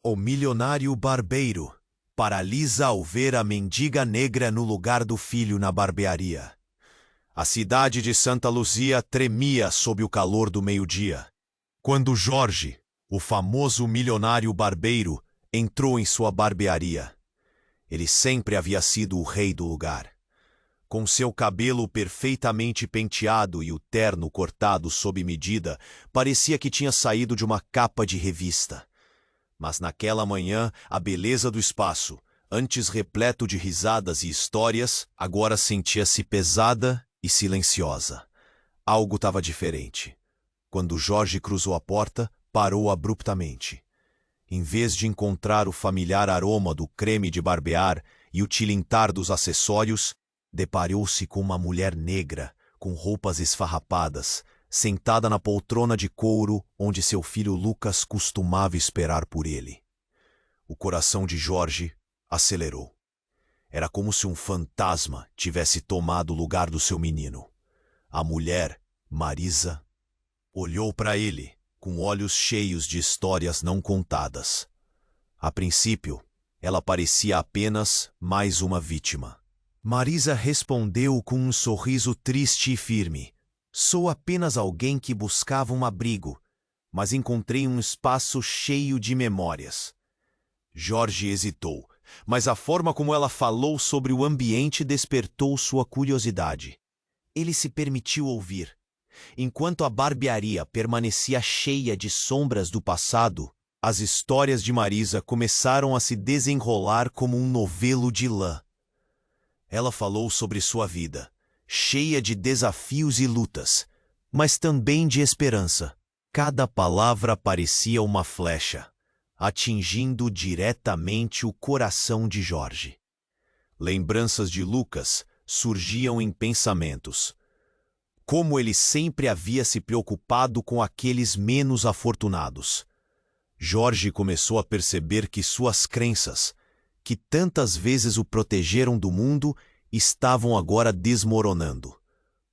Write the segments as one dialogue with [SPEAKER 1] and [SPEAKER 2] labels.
[SPEAKER 1] O milionário barbeiro paralisa ao ver a mendiga negra no lugar do filho na barbearia. A cidade de Santa Luzia tremia sob o calor do meio-dia, quando Jorge, o famoso milionário barbeiro, entrou em sua barbearia. Ele sempre havia sido o rei do lugar. Com seu cabelo perfeitamente penteado e o terno cortado sob medida, parecia que tinha saído de uma capa de revista. Mas naquela manhã, a beleza do espaço, antes repleto de risadas e histórias, agora sentia-se pesada e silenciosa. Algo estava diferente. Quando Jorge cruzou a porta, parou abruptamente. Em vez de encontrar o familiar aroma do creme de barbear e o tilintar dos acessórios, deparou-se com uma mulher negra, com roupas esfarrapadas, sentada na poltrona de couro onde seu filho Lucas costumava esperar por ele. O coração de Jorge acelerou. Era como se um fantasma tivesse tomado o lugar do seu menino. A mulher, Marisa, olhou para ele com olhos cheios de histórias não contadas. A princípio, ela parecia apenas mais uma vítima. Marisa respondeu com um sorriso triste e firme. Sou apenas alguém que buscava um abrigo, mas encontrei um espaço cheio de memórias. Jorge hesitou, mas a forma como ela falou sobre o ambiente despertou sua curiosidade. Ele se permitiu ouvir. Enquanto a barbearia permanecia cheia de sombras do passado, as histórias de Marisa começaram a se desenrolar como um novelo de lã. Ela falou sobre sua vida, cheia de desafios e lutas, mas também de esperança. Cada palavra parecia uma flecha, atingindo diretamente o coração de Jorge. Lembranças de Lucas surgiam em pensamentos. Como ele sempre havia se preocupado com aqueles menos afortunados. Jorge começou a perceber que suas crenças, que tantas vezes o protegeram do mundo, estavam agora desmoronando.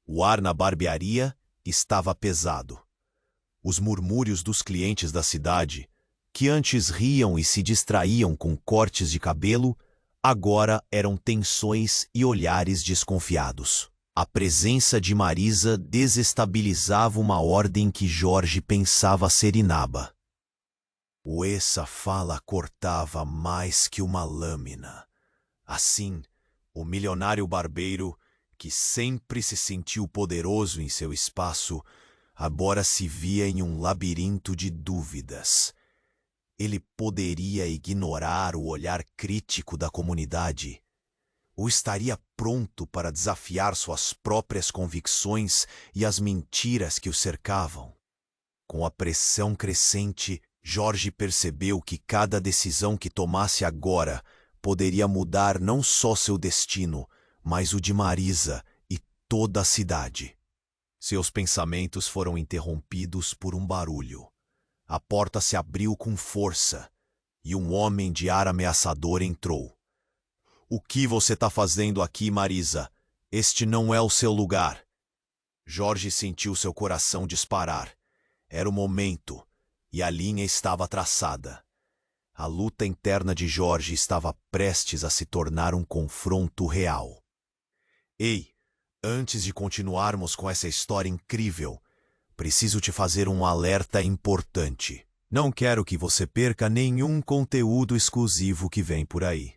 [SPEAKER 1] O ar na barbearia estava pesado. Os murmúrios dos clientes da cidade, que antes riam e se distraíam com cortes de cabelo, agora eram tensões e olhares desconfiados. A presença de Marisa desestabilizava uma ordem que Jorge pensava ser inaba. Essa fala cortava mais que uma lâmina. Assim, o milionário barbeiro, que sempre se sentiu poderoso em seu espaço, agora se via em um labirinto de dúvidas. Ele poderia ignorar o olhar crítico da comunidade? Ou estaria pronto para desafiar suas próprias convicções e as mentiras que o cercavam? Com a pressão crescente, Jorge percebeu que cada decisão que tomasse agora poderia mudar não só seu destino, mas o de Marisa e toda a cidade. Seus pensamentos foram interrompidos por um barulho. A porta se abriu com força e um homem de ar ameaçador entrou. O que você está fazendo aqui, Marisa? Este não é o seu lugar. Jorge sentiu seu coração disparar. Era o momento, e a linha estava traçada. A luta interna de Jorge estava prestes a se tornar um confronto real. Ei, antes de continuarmos com essa história incrível, preciso te fazer um alerta importante. Não quero que você perca nenhum conteúdo exclusivo que vem por aí.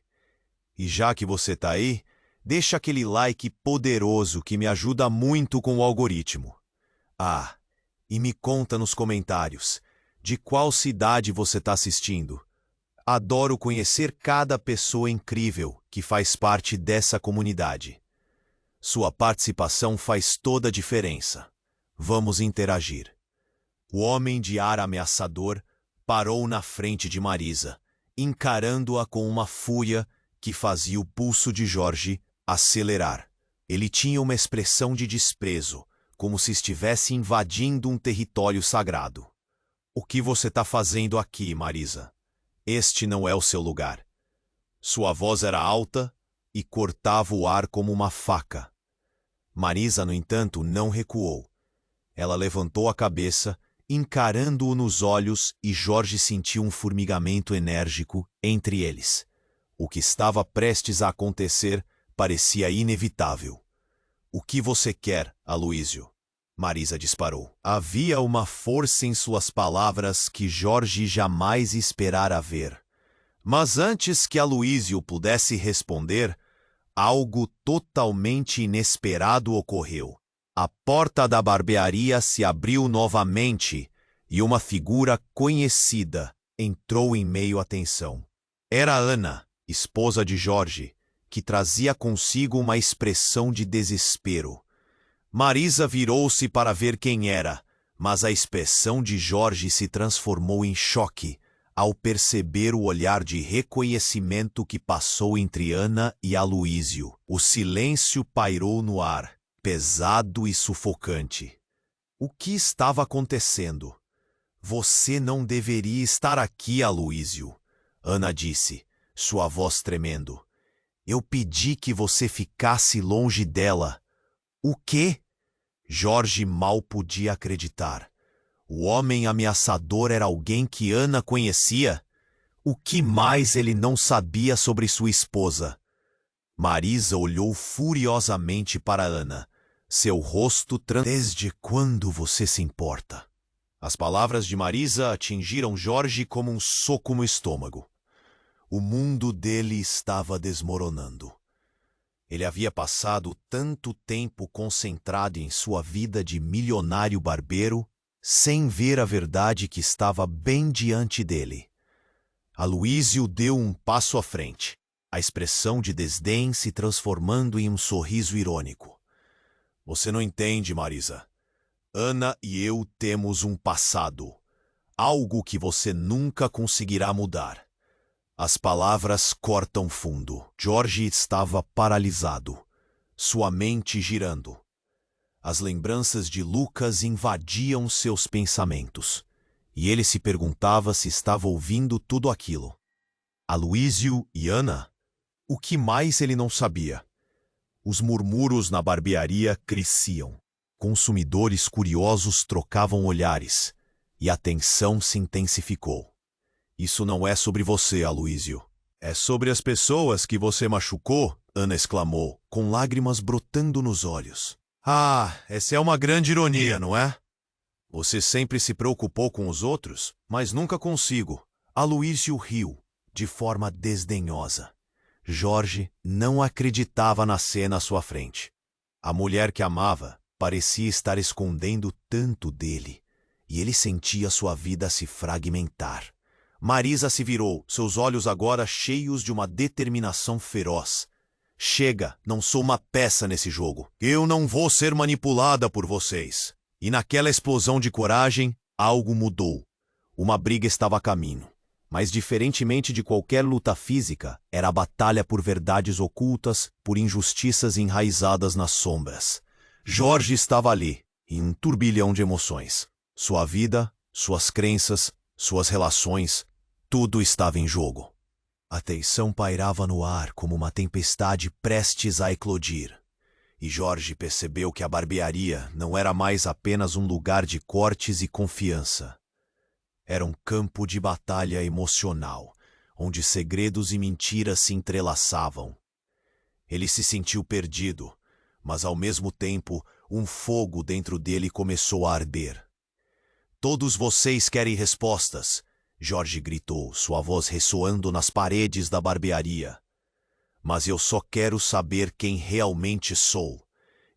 [SPEAKER 1] E já que você está aí, deixa aquele like poderoso que me ajuda muito com o algoritmo. Ah, e me conta nos comentários de qual cidade você está assistindo. Adoro conhecer cada pessoa incrível que faz parte dessa comunidade. Sua participação faz toda a diferença. Vamos interagir. O homem de ar ameaçador parou na frente de Marisa, encarando-a com uma fúria que fazia o pulso de Jorge acelerar. Ele tinha uma expressão de desprezo, como se estivesse invadindo um território sagrado. O que você está fazendo aqui, Marisa? Este não é o seu lugar. Sua voz era alta e cortava o ar como uma faca. Marisa, no entanto, não recuou. Ela levantou a cabeça encarando-o nos olhos, e Jorge sentiu um formigamento enérgico entre eles. O que estava prestes a acontecer parecia inevitável. "O que você quer, Aloísio?" Marisa disparou. Havia uma força em suas palavras que Jorge jamais esperara ver. Mas antes que Aloísio pudesse responder, algo totalmente inesperado ocorreu. A porta da barbearia se abriu novamente e uma figura conhecida entrou em meio à tensão. Era Ana, esposa de Jorge, que trazia consigo uma expressão de desespero. Marisa virou-se para ver quem era, mas a expressão de Jorge se transformou em choque ao perceber o olhar de reconhecimento que passou entre Ana e Aloísio. O silêncio pairou no ar, pesado e sufocante. O que estava acontecendo? "Você não deveria estar aqui, Aloísio", Ana disse, sua voz tremendo. "Eu pedi que você ficasse longe dela." "O quê?" Jorge mal podia acreditar. O homem ameaçador era alguém que Ana conhecia? O que mais ele não sabia sobre sua esposa? Marisa olhou furiosamente para Ana. Seu rosto Desde quando você se importa?" As palavras de Marisa atingiram Jorge como um soco no estômago. O mundo dele estava desmoronando. Ele havia passado tanto tempo concentrado em sua vida de milionário barbeiro, sem ver a verdade que estava bem diante dele. Aloísio deu um passo à frente, a expressão de desdém se transformando em um sorriso irônico. "Você não entende, Marisa. Ana e eu temos um passado, algo que você nunca conseguirá mudar." As palavras cortam fundo. Jorge estava paralisado, sua mente girando. As lembranças de Lucas invadiam seus pensamentos, e ele se perguntava se estava ouvindo tudo aquilo. Aloísio e Ana? O que mais ele não sabia? Os murmúrios na barbearia cresciam. Consumidores curiosos trocavam olhares, e a tensão se intensificou. "Isso não é sobre você, Aloísio. É sobre as pessoas que você machucou", Ana exclamou, com lágrimas brotando nos olhos. "Ah, essa é uma grande ironia, não é? Você sempre se preocupou com os outros, mas nunca consigo." Aloísio riu, de forma desdenhosa. Jorge não acreditava na cena à sua frente. A mulher que amava parecia estar escondendo tanto dele, e ele sentia sua vida se fragmentar. Marisa se virou, seus olhos agora cheios de uma determinação feroz. "Chega, não sou uma peça nesse jogo. Eu não vou ser manipulada por vocês." E naquela explosão de coragem, algo mudou. Uma briga estava a caminho. Mas diferentemente de qualquer luta física, era a batalha por verdades ocultas, por injustiças enraizadas nas sombras. Jorge estava ali, em um turbilhão de emoções. Sua vida, suas crenças, suas relações, tudo estava em jogo. A tensão pairava no ar como uma tempestade prestes a eclodir. E Jorge percebeu que a barbearia não era mais apenas um lugar de cortes e confiança. Era um campo de batalha emocional, onde segredos e mentiras se entrelaçavam. Ele se sentiu perdido, mas ao mesmo tempo, um fogo dentro dele começou a arder. "Todos vocês querem respostas", Jorge gritou, sua voz ressoando nas paredes da barbearia. "Mas eu só quero saber quem realmente sou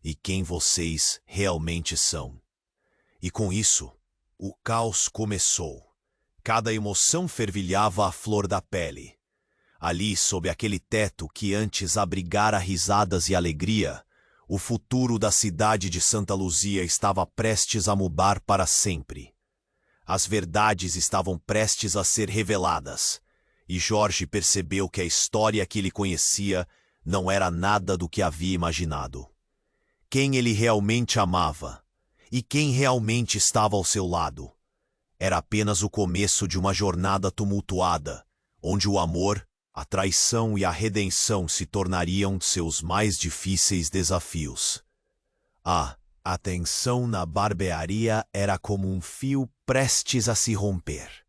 [SPEAKER 1] e quem vocês realmente são." E com isso, o caos começou. Cada emoção fervilhava à flor da pele. Ali, sob aquele teto que antes abrigara risadas e alegria, o futuro da cidade de Santa Luzia estava prestes a mudar para sempre. As verdades estavam prestes a ser reveladas, e Jorge percebeu que a história que ele conhecia não era nada do que havia imaginado. Quem ele realmente amava, e quem realmente estava ao seu lado, era apenas o começo de uma jornada tumultuada, onde o amor, a traição e a redenção se tornariam seus mais difíceis desafios. A tensão na barbearia era como um fio prestes a se romper.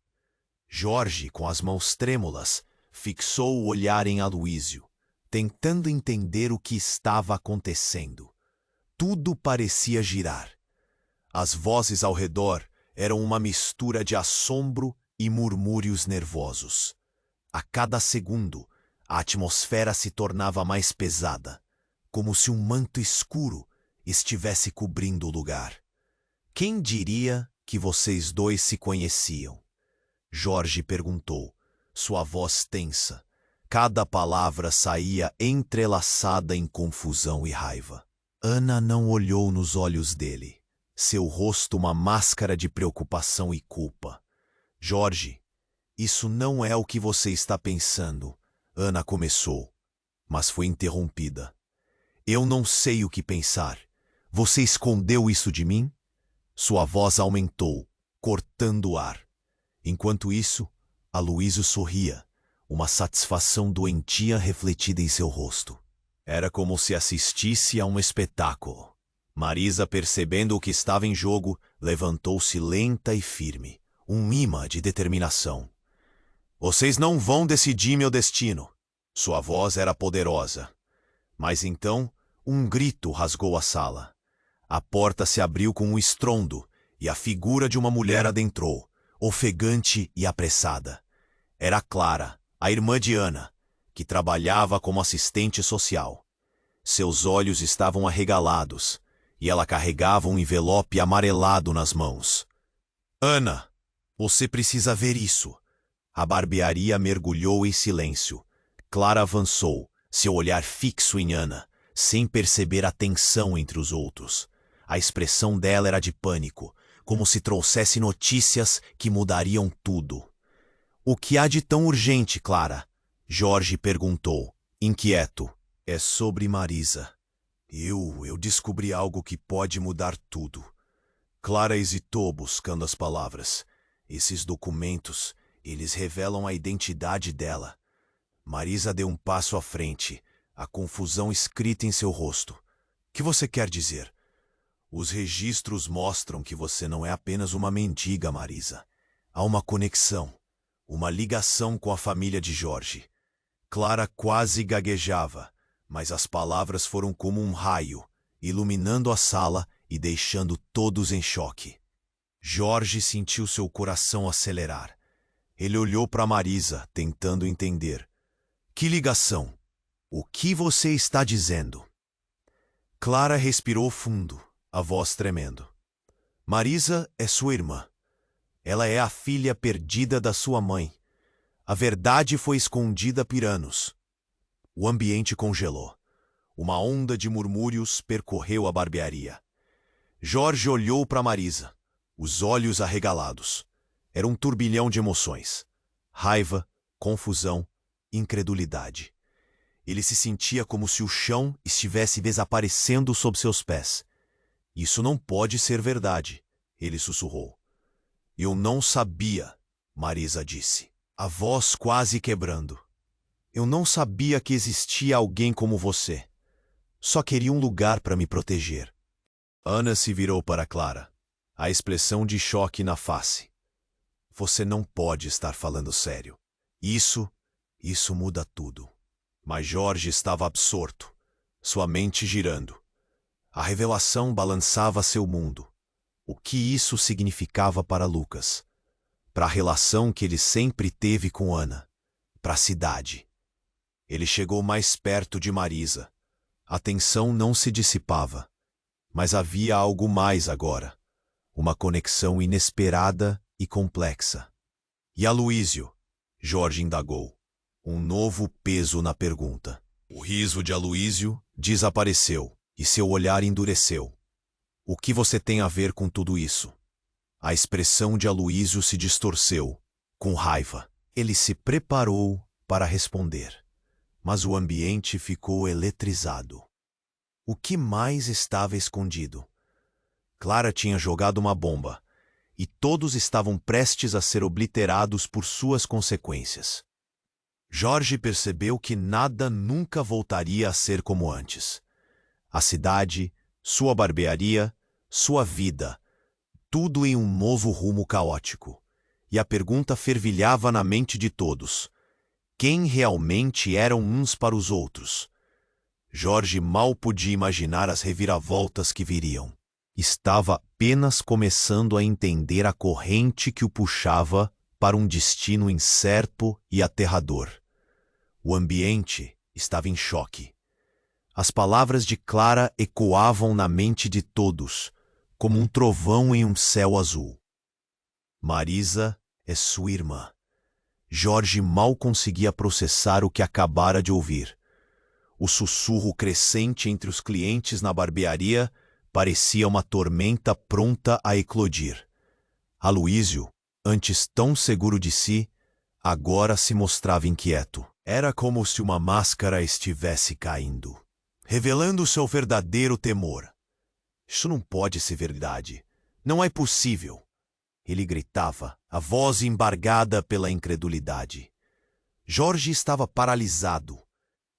[SPEAKER 1] Jorge, com as mãos trêmulas, fixou o olhar em Aloísio, tentando entender o que estava acontecendo. Tudo parecia girar. As vozes ao redor eram uma mistura de assombro e murmúrios nervosos. A cada segundo, a atmosfera se tornava mais pesada, como se um manto escuro estivesse cobrindo o lugar. Quem diria que vocês dois se conheciam? Jorge perguntou, sua voz tensa. Cada palavra saía entrelaçada em confusão e raiva. Ana não olhou nos olhos dele, seu rosto uma máscara de preocupação e culpa. Jorge, isso não é o que você está pensando, Ana começou, mas foi interrompida. Eu não sei o que pensar. Você escondeu isso de mim? Sua voz aumentou, cortando o ar. Enquanto isso, Aloísio sorria, uma satisfação doentia refletida em seu rosto. Era como se assistisse a um espetáculo. Marisa, percebendo o que estava em jogo, levantou-se lenta e firme, um imã de determinação. Vocês não vão decidir meu destino. Sua voz era poderosa. Mas então, um grito rasgou a sala. A porta se abriu com um estrondo e a figura de uma mulher adentrou, ofegante e apressada. Era Clara, a irmã de Ana, que trabalhava como assistente social. Seus olhos estavam arregalados e ela carregava um envelope amarelado nas mãos. Ana, você precisa ver isso. A barbearia mergulhou em silêncio. Clara avançou, seu olhar fixo em Ana, sem perceber a tensão entre os outros. A expressão dela era de pânico, como se trouxesse notícias que mudariam tudo. O que há de tão urgente, Clara? Jorge perguntou, inquieto. É sobre Marisa. Eu descobri algo que pode mudar tudo. Clara hesitou buscando as palavras. Esses documentos, eles revelam a identidade dela. Marisa deu um passo à frente, a confusão escrita em seu rosto. O que você quer dizer? Os registros mostram que você não é apenas uma mendiga, Marisa. Há uma conexão, uma ligação com a família de Jorge. Clara quase gaguejava, mas as palavras foram como um raio, iluminando a sala e deixando todos em choque. Jorge sentiu seu coração acelerar. Ele olhou para Marisa, tentando entender. Que ligação? O que você está dizendo? Clara respirou fundo, a voz tremendo. Marisa é sua irmã. Ela é a filha perdida da sua mãe. A verdade foi escondida por anos. O ambiente congelou. Uma onda de murmúrios percorreu a barbearia. Jorge olhou para Marisa, os olhos arregalados. Era um turbilhão de emoções. Raiva, confusão, incredulidade. Ele se sentia como se o chão estivesse desaparecendo sob seus pés. Isso não pode ser verdade, ele sussurrou. Eu não sabia, Marisa disse, a voz quase quebrando. Eu não sabia que existia alguém como você. Só queria um lugar para me proteger. Ana se virou para Clara, a expressão de choque na face. Você não pode estar falando sério. Isso muda tudo. Mas Jorge estava absorto, sua mente girando. A revelação balançava seu mundo. O que isso significava para Lucas? Para a relação que ele sempre teve com Ana? Para a cidade? Ele chegou mais perto de Marisa. A tensão não se dissipava. Mas havia algo mais agora. Uma conexão inesperada e complexa. E Aloísio? Jorge indagou. Um novo peso na pergunta. O riso de Aloísio desapareceu e seu olhar endureceu. O que você tem a ver com tudo isso? A expressão de Aloísio se distorceu, com raiva. Ele se preparou para responder, mas o ambiente ficou eletrizado. O que mais estava escondido? Clara tinha jogado uma bomba, e todos estavam prestes a ser obliterados por suas consequências. Jorge percebeu que nada nunca voltaria a ser como antes. A cidade, sua barbearia, sua vida, tudo em um novo rumo caótico. E a pergunta fervilhava na mente de todos. Quem realmente eram uns para os outros? Jorge mal podia imaginar as reviravoltas que viriam. Estava apenas começando a entender a corrente que o puxava para um destino incerto e aterrador. O ambiente estava em choque. As palavras de Clara ecoavam na mente de todos, como um trovão em um céu azul. Marisa é sua irmã. Jorge mal conseguia processar o que acabara de ouvir. O sussurro crescente entre os clientes na barbearia parecia uma tormenta pronta a eclodir. Aloísio, antes tão seguro de si, agora se mostrava inquieto. Era como se uma máscara estivesse caindo, revelando seu verdadeiro temor. Isso não pode ser verdade. Não é possível. Ele gritava, a voz embargada pela incredulidade. Jorge estava paralisado.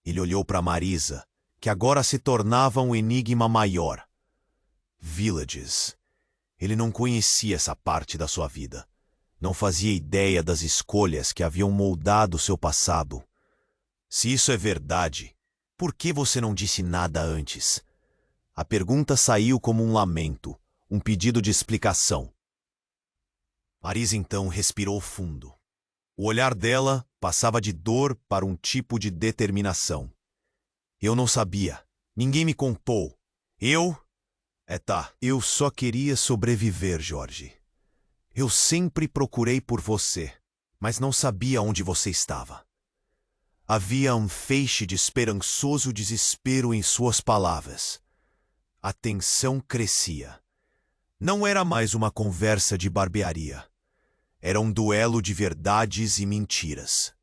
[SPEAKER 1] Ele olhou para Marisa, que agora se tornava um enigma maior. Villages. Ele não conhecia essa parte da sua vida. Não fazia ideia das escolhas que haviam moldado seu passado. Se isso é verdade, por que você não disse nada antes? A pergunta saiu como um lamento, um pedido de explicação. Marisa então respirou fundo. O olhar dela passava de dor para um tipo de determinação. Eu não sabia. Ninguém me contou. Eu só queria sobreviver, Jorge. Eu sempre procurei por você, mas não sabia onde você estava. Havia um feixe de esperançoso desespero em suas palavras. A tensão crescia. Não era mais uma conversa de barbearia. Era um duelo de verdades e mentiras.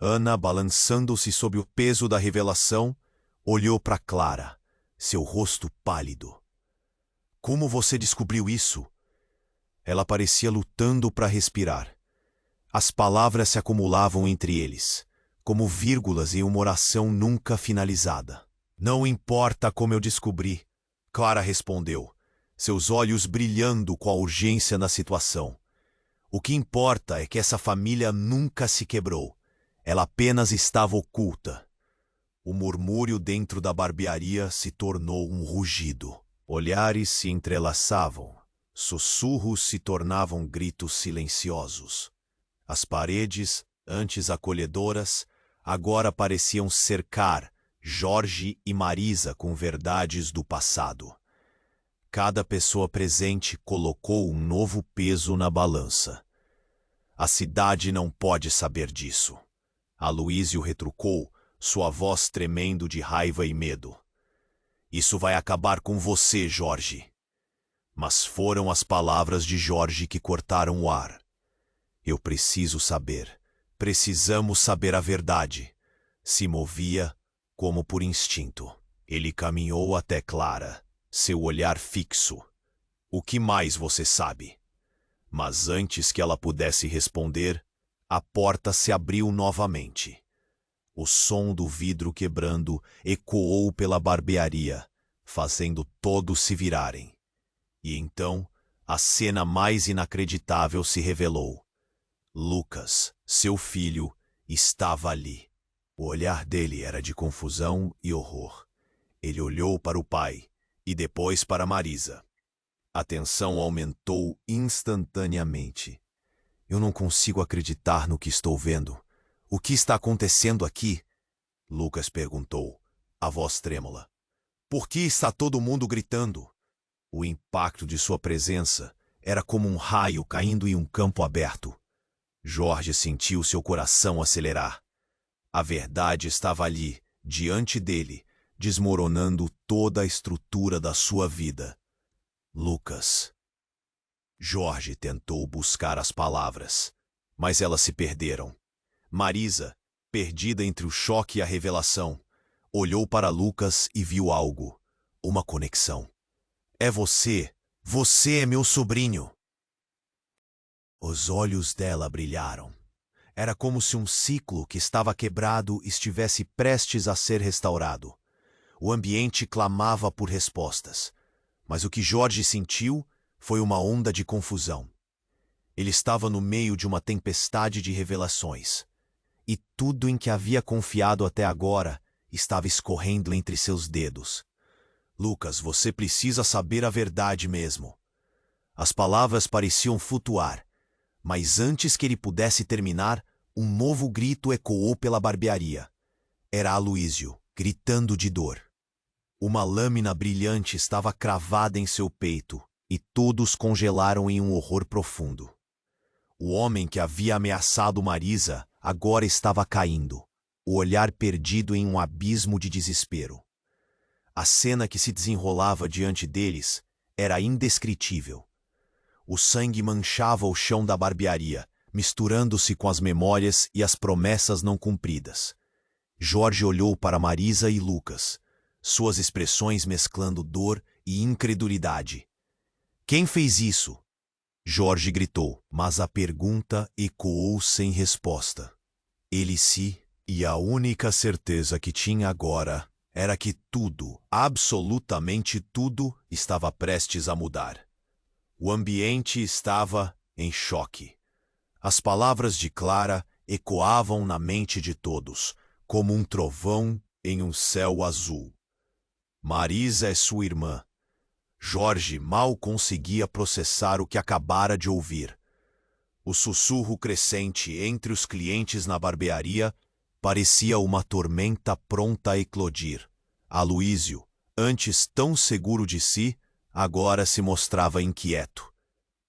[SPEAKER 1] Ana, balançando-se sob o peso da revelação, olhou para Clara, seu rosto pálido. Como você descobriu isso? Ela parecia lutando para respirar. As palavras se acumulavam entre eles, como vírgulas em uma oração nunca finalizada. Não importa como eu descobri, Clara respondeu, seus olhos brilhando com a urgência na situação. O que importa é que essa família nunca se quebrou. Ela apenas estava oculta. O murmúrio dentro da barbearia se tornou um rugido. Olhares se entrelaçavam. Sussurros se tornavam gritos silenciosos. As paredes, antes acolhedoras, agora pareciam cercar Jorge e Marisa com verdades do passado. Cada pessoa presente colocou um novo peso na balança. A cidade não pode saber disso. Aloísio retrucou, sua voz tremendo de raiva e medo. Isso vai acabar com você, Jorge. Mas foram as palavras de Jorge que cortaram o ar. Eu preciso saber. Precisamos saber a verdade. Se movia como por instinto. Ele caminhou até Clara, seu olhar fixo. O que mais você sabe? Mas antes que ela pudesse responder, a porta se abriu novamente. O som do vidro quebrando ecoou pela barbearia, fazendo todos se virarem. E então, a cena mais inacreditável se revelou. Lucas, seu filho, estava ali. O olhar dele era de confusão e horror. Ele olhou para o pai e depois para Marisa. A tensão aumentou instantaneamente. Eu não consigo acreditar no que estou vendo. O que está acontecendo aqui? Lucas perguntou, a voz trêmula. Por que está todo mundo gritando? O impacto de sua presença era como um raio caindo em um campo aberto. Jorge sentiu seu coração acelerar. A verdade estava ali, diante dele, desmoronando toda a estrutura da sua vida. Lucas. Jorge tentou buscar as palavras, mas elas se perderam. Marisa, perdida entre o choque e a revelação, olhou para Lucas e viu algo, uma conexão. É você, você é meu sobrinho. Os olhos dela brilharam. Era como se um ciclo que estava quebrado estivesse prestes a ser restaurado. O ambiente clamava por respostas, mas o que Jorge sentiu Foi uma onda de confusão. Ele estava no meio de uma tempestade de revelações. E tudo em que havia confiado até agora estava escorrendo entre seus dedos. Lucas, você precisa saber a verdade mesmo. As palavras pareciam flutuar, mas antes que ele pudesse terminar, um novo grito ecoou pela barbearia. Era Aloísio, gritando de dor. Uma lâmina brilhante estava cravada em seu peito, e todos congelaram em um horror profundo. O homem que havia ameaçado Marisa agora estava caindo, o olhar perdido em um abismo de desespero. A cena que se desenrolava diante deles era indescritível. O sangue manchava o chão da barbearia, misturando-se com as memórias e as promessas não cumpridas. Jorge olhou para Marisa e Lucas, suas expressões mesclando dor e incredulidade. Quem fez isso? Jorge gritou, mas a pergunta ecoou sem resposta. Ele se, e a única certeza que tinha agora era que tudo, absolutamente tudo, estava prestes a mudar. O ambiente estava em choque. As palavras de Clara ecoavam na mente de todos, como um trovão em um céu azul. Marisa é sua irmã. Jorge mal conseguia processar o que acabara de ouvir. O sussurro crescente entre os clientes na barbearia parecia uma tormenta pronta a eclodir. Aloísio, antes tão seguro de si, agora se mostrava inquieto.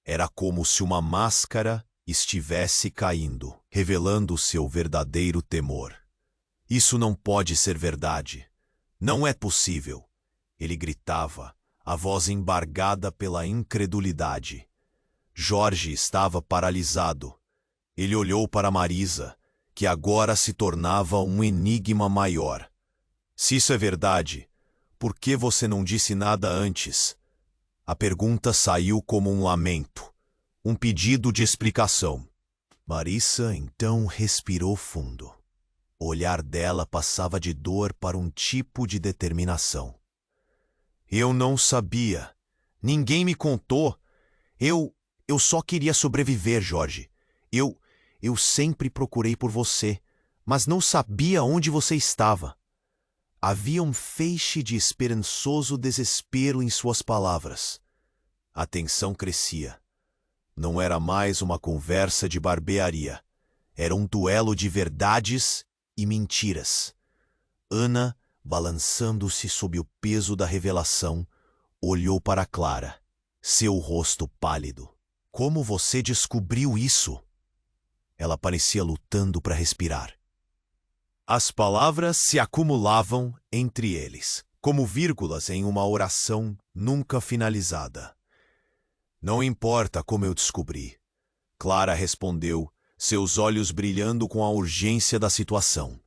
[SPEAKER 1] Era como se uma máscara estivesse caindo, revelando seu verdadeiro temor. Isso não pode ser verdade. Não é possível. Ele gritava, a voz embargada pela incredulidade. Jorge estava paralisado. Ele olhou para Marisa, que agora se tornava um enigma maior. Se isso é verdade, por que você não disse nada antes? A pergunta saiu como um lamento, um pedido de explicação. Marisa então respirou fundo. O olhar dela passava de dor para um tipo de determinação. Eu não sabia. Ninguém me contou. Eu só queria sobreviver, Jorge. Eu sempre procurei por você, mas não sabia onde você estava. Havia um feixe de esperançoso desespero em suas palavras. A tensão crescia. Não era mais uma conversa de barbearia. Era um duelo de verdades e mentiras. Ana, balançando-se sob o peso da revelação, olhou para Clara, seu rosto pálido. Como você descobriu isso? Ela parecia lutando para respirar. As palavras se acumulavam entre eles, como vírgulas em uma oração nunca finalizada. Não importa como eu descobri, Clara respondeu, seus olhos brilhando com a urgência da situação.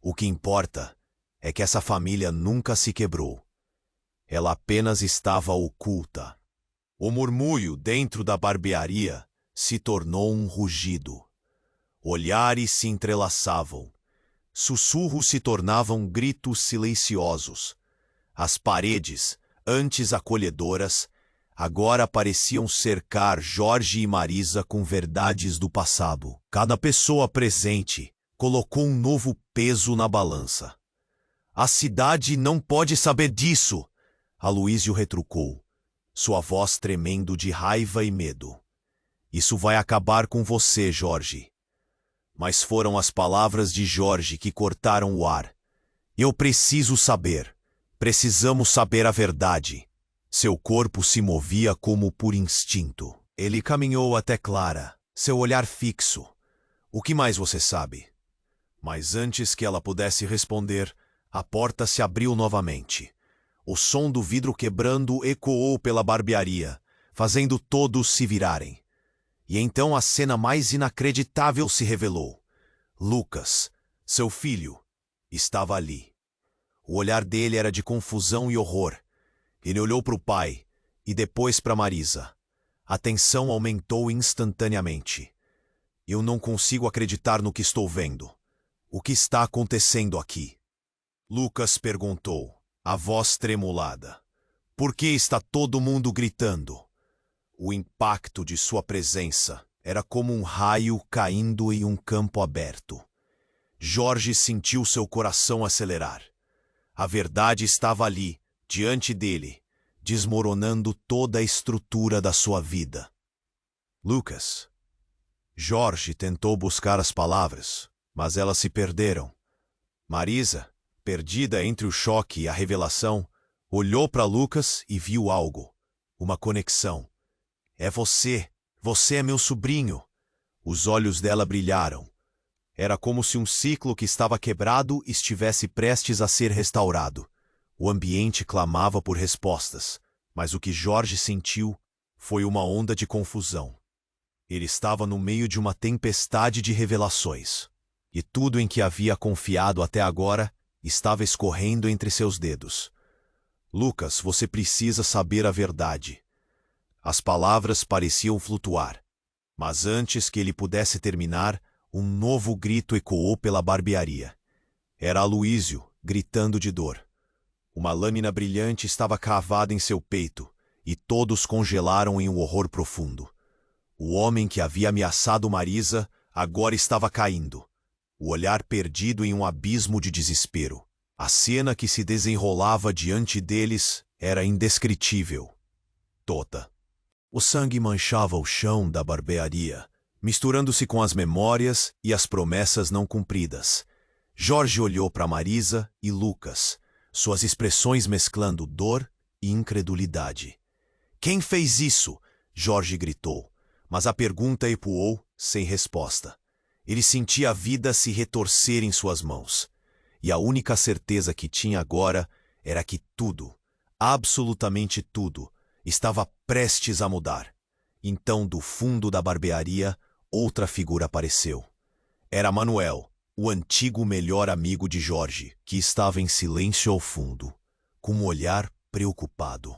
[SPEAKER 1] O que importa é que essa família nunca se quebrou. Ela apenas estava oculta. O murmúrio dentro da barbearia se tornou um rugido. Olhares se entrelaçavam. Sussurros se tornavam gritos silenciosos. As paredes, antes acolhedoras, agora pareciam cercar Jorge e Marisa com verdades do passado. Cada pessoa presente colocou um novo peso na balança. A cidade não pode saber disso, Aloísio retrucou, sua voz tremendo de raiva e medo. Isso vai acabar com você, Jorge. Mas foram as palavras de Jorge que cortaram o ar. Eu preciso saber. Precisamos saber a verdade. Seu corpo se movia como por instinto. Ele caminhou até Clara, seu olhar fixo. O que mais você sabe? Mas antes que ela pudesse responder, a porta se abriu novamente. O som do vidro quebrando ecoou pela barbearia, fazendo todos se virarem. E então a cena mais inacreditável se revelou. Lucas, seu filho, estava ali. O olhar dele era de confusão e horror. Ele olhou para o pai e depois para Marisa. A tensão aumentou instantaneamente. Eu não consigo acreditar no que estou vendo. O que está acontecendo aqui? Lucas perguntou, a voz tremulada. Por que está todo mundo gritando? O impacto de sua presença era como um raio caindo em um campo aberto. Jorge sentiu seu coração acelerar. A verdade estava ali, diante dele, desmoronando toda a estrutura da sua vida. Lucas. Jorge tentou buscar as palavras, mas elas se perderam. Marisa, perdida entre o choque e a revelação, olhou para Lucas e viu algo. Uma conexão. É você. Você é meu sobrinho. Os olhos dela brilharam. Era como se um ciclo que estava quebrado estivesse prestes a ser restaurado. O ambiente clamava por respostas, mas o que Jorge sentiu foi uma onda de confusão. Ele estava no meio de uma tempestade de revelações, e tudo em que havia confiado até agora estava escorrendo entre seus dedos. Lucas, você precisa saber a verdade. As palavras pareciam flutuar, mas antes que ele pudesse terminar, um novo grito ecoou pela barbearia. Era Aloísio, gritando de dor. Uma lâmina brilhante estava cravada em seu peito, e todos congelaram em um horror profundo. O homem que havia ameaçado Marisa agora estava caindo, o olhar perdido em um abismo de desespero. A cena que se desenrolava diante deles era indescritível. Toda. O sangue manchava o chão da barbearia, misturando-se com as memórias e as promessas não cumpridas. Jorge olhou para Marisa e Lucas, suas expressões mesclando dor e incredulidade. Quem fez isso? Jorge gritou, mas a pergunta ecoou sem resposta. Ele sentia a vida se retorcer em suas mãos, e a única certeza que tinha agora era que tudo, absolutamente tudo, estava prestes a mudar. Então, do fundo da barbearia, outra figura apareceu. Era Manuel, o antigo melhor amigo de Jorge, que estava em silêncio ao fundo, com um olhar preocupado.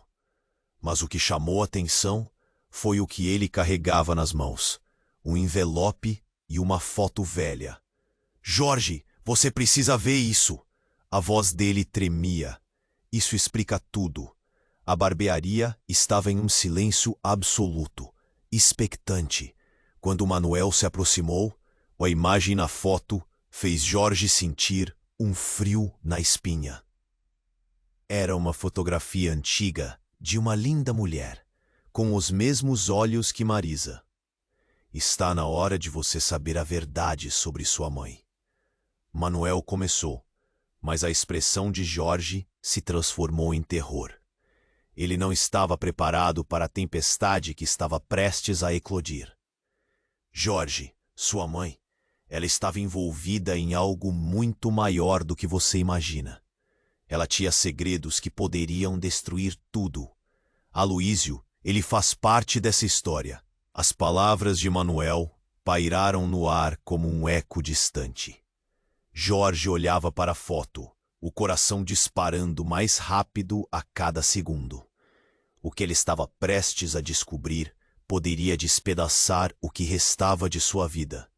[SPEAKER 1] Mas o que chamou a atenção foi o que ele carregava nas mãos, um envelope e uma foto velha. Jorge, você precisa ver isso! A voz dele tremia. Isso explica tudo. A barbearia estava em um silêncio absoluto, expectante. Quando Manuel se aproximou, a imagem na foto fez Jorge sentir um frio na espinha. Era uma fotografia antiga de uma linda mulher, com os mesmos olhos que Marisa. Está na hora de você saber a verdade sobre sua mãe. Manuel começou, mas a expressão de Jorge se transformou em terror. Ele não estava preparado para a tempestade que estava prestes a eclodir. Jorge, sua mãe, ela estava envolvida em algo muito maior do que você imagina. Ela tinha segredos que poderiam destruir tudo. Aloísio, ele faz parte dessa história. As palavras de Manuel pairaram no ar como um eco distante. Jorge olhava para a foto, o coração disparando mais rápido a cada segundo. O que ele estava prestes a descobrir poderia despedaçar o que restava de sua vida.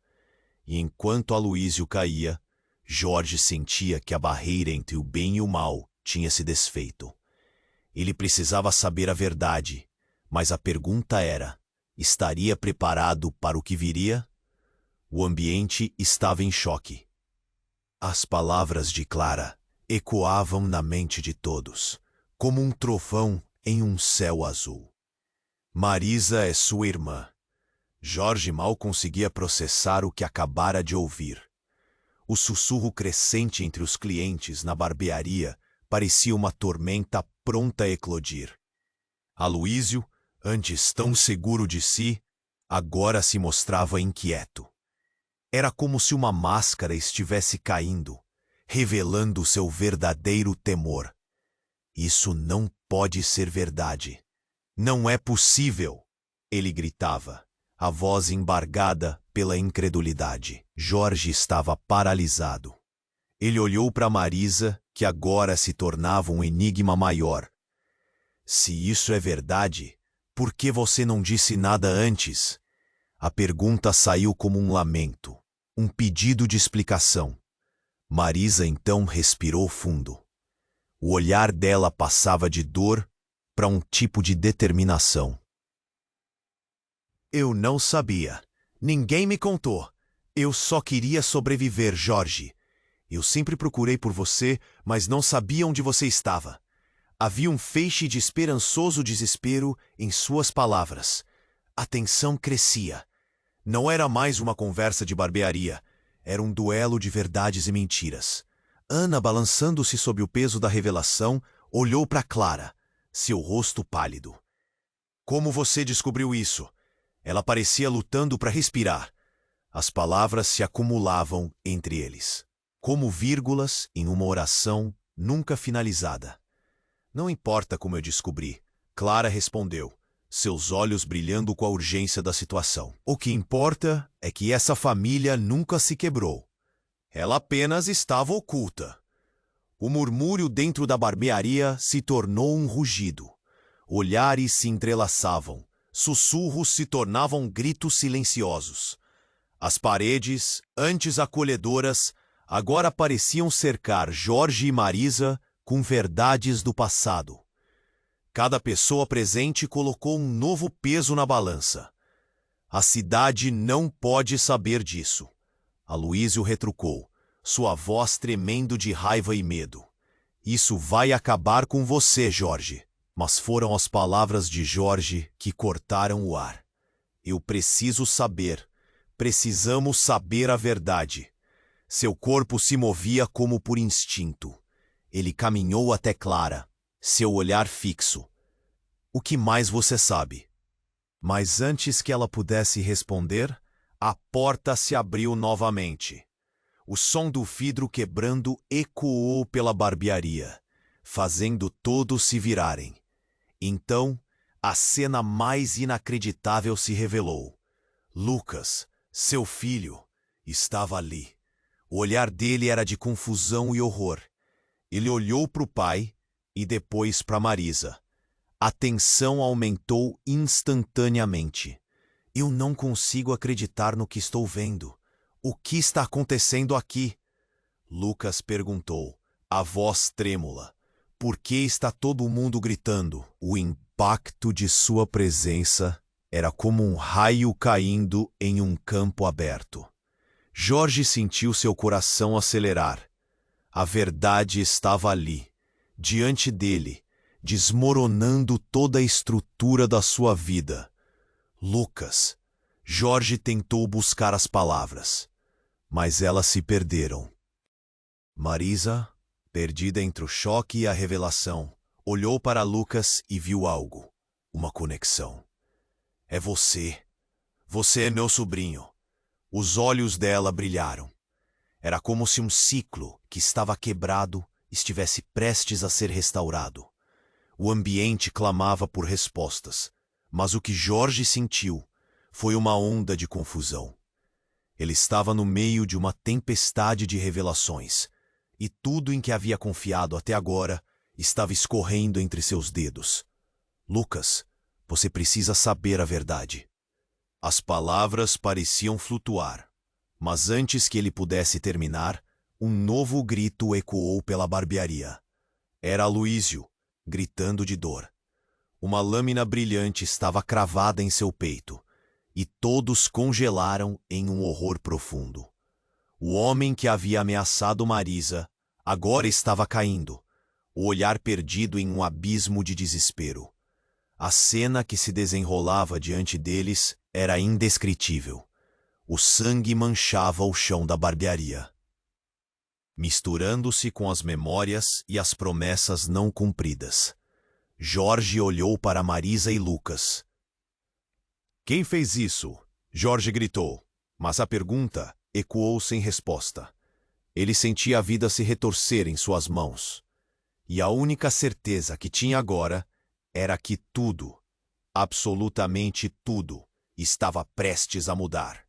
[SPEAKER 1] E enquanto Aloísio caía, Jorge sentia que a barreira entre o bem e o mal tinha se desfeito. Ele precisava saber a verdade, mas a pergunta era: estaria preparado para o que viria? O ambiente estava em choque. As palavras de Clara ecoavam na mente de todos, como um trovão em um céu azul. Marisa é sua irmã. Jorge mal conseguia processar o que acabara de ouvir. O sussurro crescente entre os clientes na barbearia parecia uma tormenta pronta a eclodir. Aloísio, antes tão seguro de si, agora se mostrava inquieto. Era como se uma máscara estivesse caindo, revelando seu verdadeiro temor. Isso não pode ser verdade. Não é possível! Ele gritava, a voz embargada pela incredulidade. Jorge estava paralisado. Ele olhou para Marisa, que agora se tornava um enigma maior. Se isso é verdade, por que você não disse nada antes? A pergunta saiu como um lamento, um pedido de explicação. Marisa então respirou fundo. O olhar dela passava de dor para um tipo de determinação. Eu não sabia. Ninguém me contou. Eu só queria sobreviver, Jorge. Eu sempre procurei por você, mas não sabia onde você estava. Havia um feixe de esperançoso desespero em suas palavras. A tensão crescia. Não era mais uma conversa de barbearia. Era um duelo de verdades e mentiras. Ana, balançando-se sob o peso da revelação, olhou para Clara, seu rosto pálido. Como você descobriu isso? Ela parecia lutando para respirar. As palavras se acumulavam entre eles, como vírgulas em uma oração nunca finalizada. Não importa como eu descobri, Clara respondeu, seus olhos brilhando com a urgência da situação. O que importa é que essa família nunca se quebrou. Ela apenas estava oculta. O murmúrio dentro da barbearia se tornou um rugido. Olhares se entrelaçavam, sussurros se tornavam gritos silenciosos. As paredes, antes acolhedoras, agora pareciam cercar Jorge e Marisa com verdades do passado. Cada pessoa presente colocou um novo peso na balança. A cidade não pode saber disso. Aloísio retrucou, sua voz tremendo de raiva e medo. Isso vai acabar com você, Jorge. Mas foram as palavras de Jorge que cortaram o ar. Eu preciso saber. Precisamos saber a verdade. Seu corpo se movia como por instinto. Ele caminhou até Clara, seu olhar fixo. O que mais você sabe? Mas antes que ela pudesse responder, a porta se abriu novamente. O som do vidro quebrando ecoou pela barbearia, fazendo todos se virarem. Então, a cena mais inacreditável se revelou. Lucas, seu filho, estava ali. O olhar dele era de confusão e horror. Ele olhou para o pai e depois para Marisa. A tensão aumentou instantaneamente. Eu não consigo acreditar no que estou vendo. O que está acontecendo aqui? Lucas perguntou, a voz trêmula. Por que está todo mundo gritando? O impacto de sua presença era como um raio caindo em um campo aberto. Jorge sentiu seu coração acelerar. A verdade estava ali, diante dele, desmoronando toda a estrutura da sua vida. Lucas. Jorge tentou buscar as palavras, mas elas se perderam. Marisa, perdida entre o choque e a revelação, olhou para Lucas e viu algo. Uma conexão. É você. Você é meu sobrinho. Os olhos dela brilharam. Era como se um ciclo que estava quebrado estivesse prestes a ser restaurado. O ambiente clamava por respostas, mas o que Jorge sentiu foi uma onda de confusão. Ele estava no meio de uma tempestade de revelações, e tudo em que havia confiado até agora estava escorrendo entre seus dedos. Lucas, você precisa saber a verdade. As palavras pareciam flutuar, mas antes que ele pudesse terminar, um novo grito ecoou pela barbearia. Era Aloísio, gritando de dor. Uma lâmina brilhante estava cravada em seu peito, e todos congelaram em um horror profundo. O homem que havia ameaçado Marisa agora estava caindo, o olhar perdido em um abismo de desespero. A cena que se desenrolava diante deles era indescritível. O sangue manchava o chão da barbearia, misturando-se com as memórias e as promessas não cumpridas. Jorge olhou para Marisa e Lucas. Quem fez isso? Jorge gritou, mas a pergunta ecoou sem resposta. Ele sentia a vida se retorcer em suas mãos. E a única certeza que tinha agora era que tudo, absolutamente tudo, estava prestes a mudar.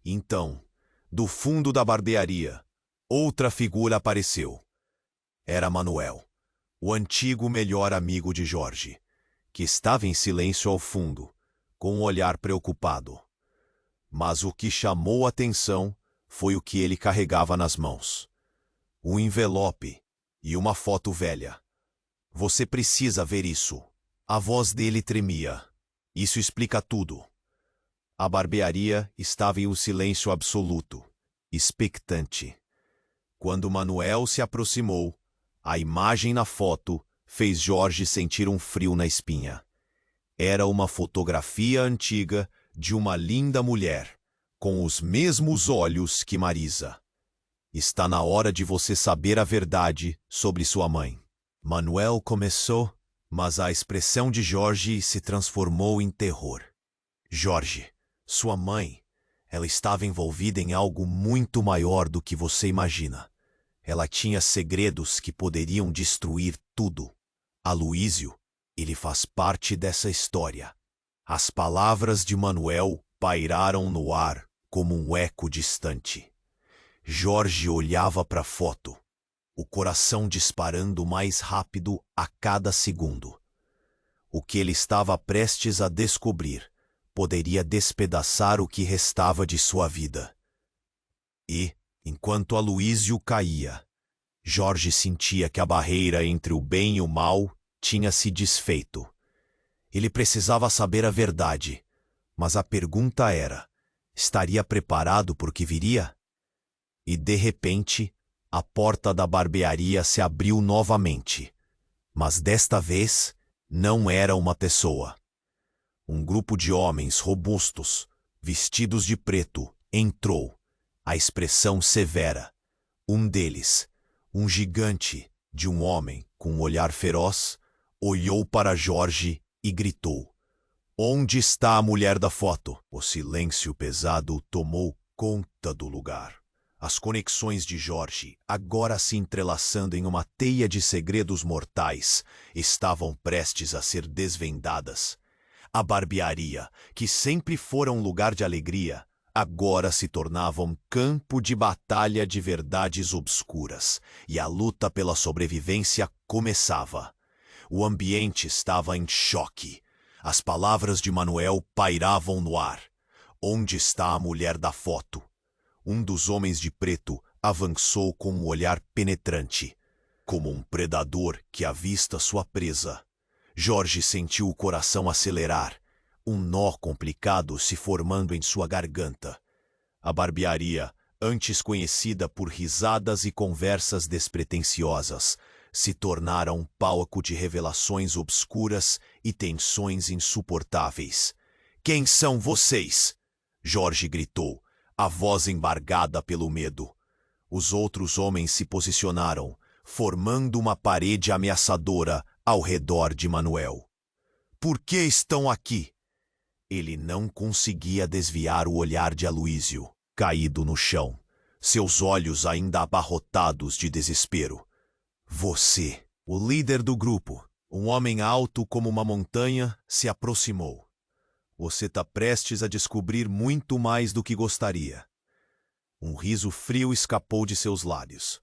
[SPEAKER 1] Então, do fundo da barbearia, outra figura apareceu. Era Manuel, o antigo melhor amigo de Jorge, que estava em silêncio ao fundo, com um olhar preocupado. Mas o que chamou a atenção foi o que ele carregava nas mãos. Um envelope e uma foto velha. Você precisa ver isso. A voz dele tremia. Isso explica tudo. A barbearia estava em um silêncio absoluto, expectante. Quando Manuel se aproximou, a imagem na foto fez Jorge sentir um frio na espinha. Era uma fotografia antiga de uma linda mulher, com os mesmos olhos que Marisa. Está na hora de você saber a verdade sobre sua mãe. Manuel começou, mas a expressão de Jorge se transformou em terror. Jorge, sua mãe, ela estava envolvida em algo muito maior do que você imagina. Ela tinha segredos que poderiam destruir tudo. Aloísio, ele faz parte dessa história. As palavras de Manuel pairaram no ar como um eco distante. Jorge olhava para a foto, o coração disparando mais rápido a cada segundo. O que ele estava prestes a descobrir poderia despedaçar o que restava de sua vida. E, enquanto Aloísio caía, Jorge sentia que a barreira entre o bem e o mal tinha se desfeito. Ele precisava saber a verdade, mas a pergunta era: estaria preparado por que viria? E, de repente, a porta da barbearia se abriu novamente. Mas desta vez, não era uma pessoa. Um grupo de homens robustos, vestidos de preto, entrou, a expressão severa. Um deles, um gigante de um homem com um olhar feroz, olhou para Jorge e gritou: "Onde está a mulher da foto?" O silêncio pesado tomou conta do lugar. As conexões de Jorge, agora se entrelaçando em uma teia de segredos mortais, estavam prestes a ser desvendadas. A barbearia, que sempre fora um lugar de alegria, agora se tornava um campo de batalha de verdades obscuras, e a luta pela sobrevivência começava. O ambiente estava em choque. As palavras de Manuel pairavam no ar. Onde está a mulher da foto? Um dos homens de preto avançou com um olhar penetrante, como um predador que avista sua presa. Jorge sentiu o coração acelerar, um nó complicado se formando em sua garganta. A barbearia, antes conhecida por risadas e conversas despretensiosas, se tornara um palco de revelações obscuras e tensões insuportáveis. "Quem são vocês?" Jorge gritou, a voz embargada pelo medo. Os outros homens se posicionaram, formando uma parede ameaçadora ao redor de Manuel. "Por que estão aqui?" Ele não conseguia desviar o olhar de Aloísio, caído no chão, seus olhos ainda abarrotados de desespero. "Você", o líder do grupo, um homem alto como uma montanha, se aproximou. "Você está prestes a descobrir muito mais do que gostaria." Um riso frio escapou de seus lábios.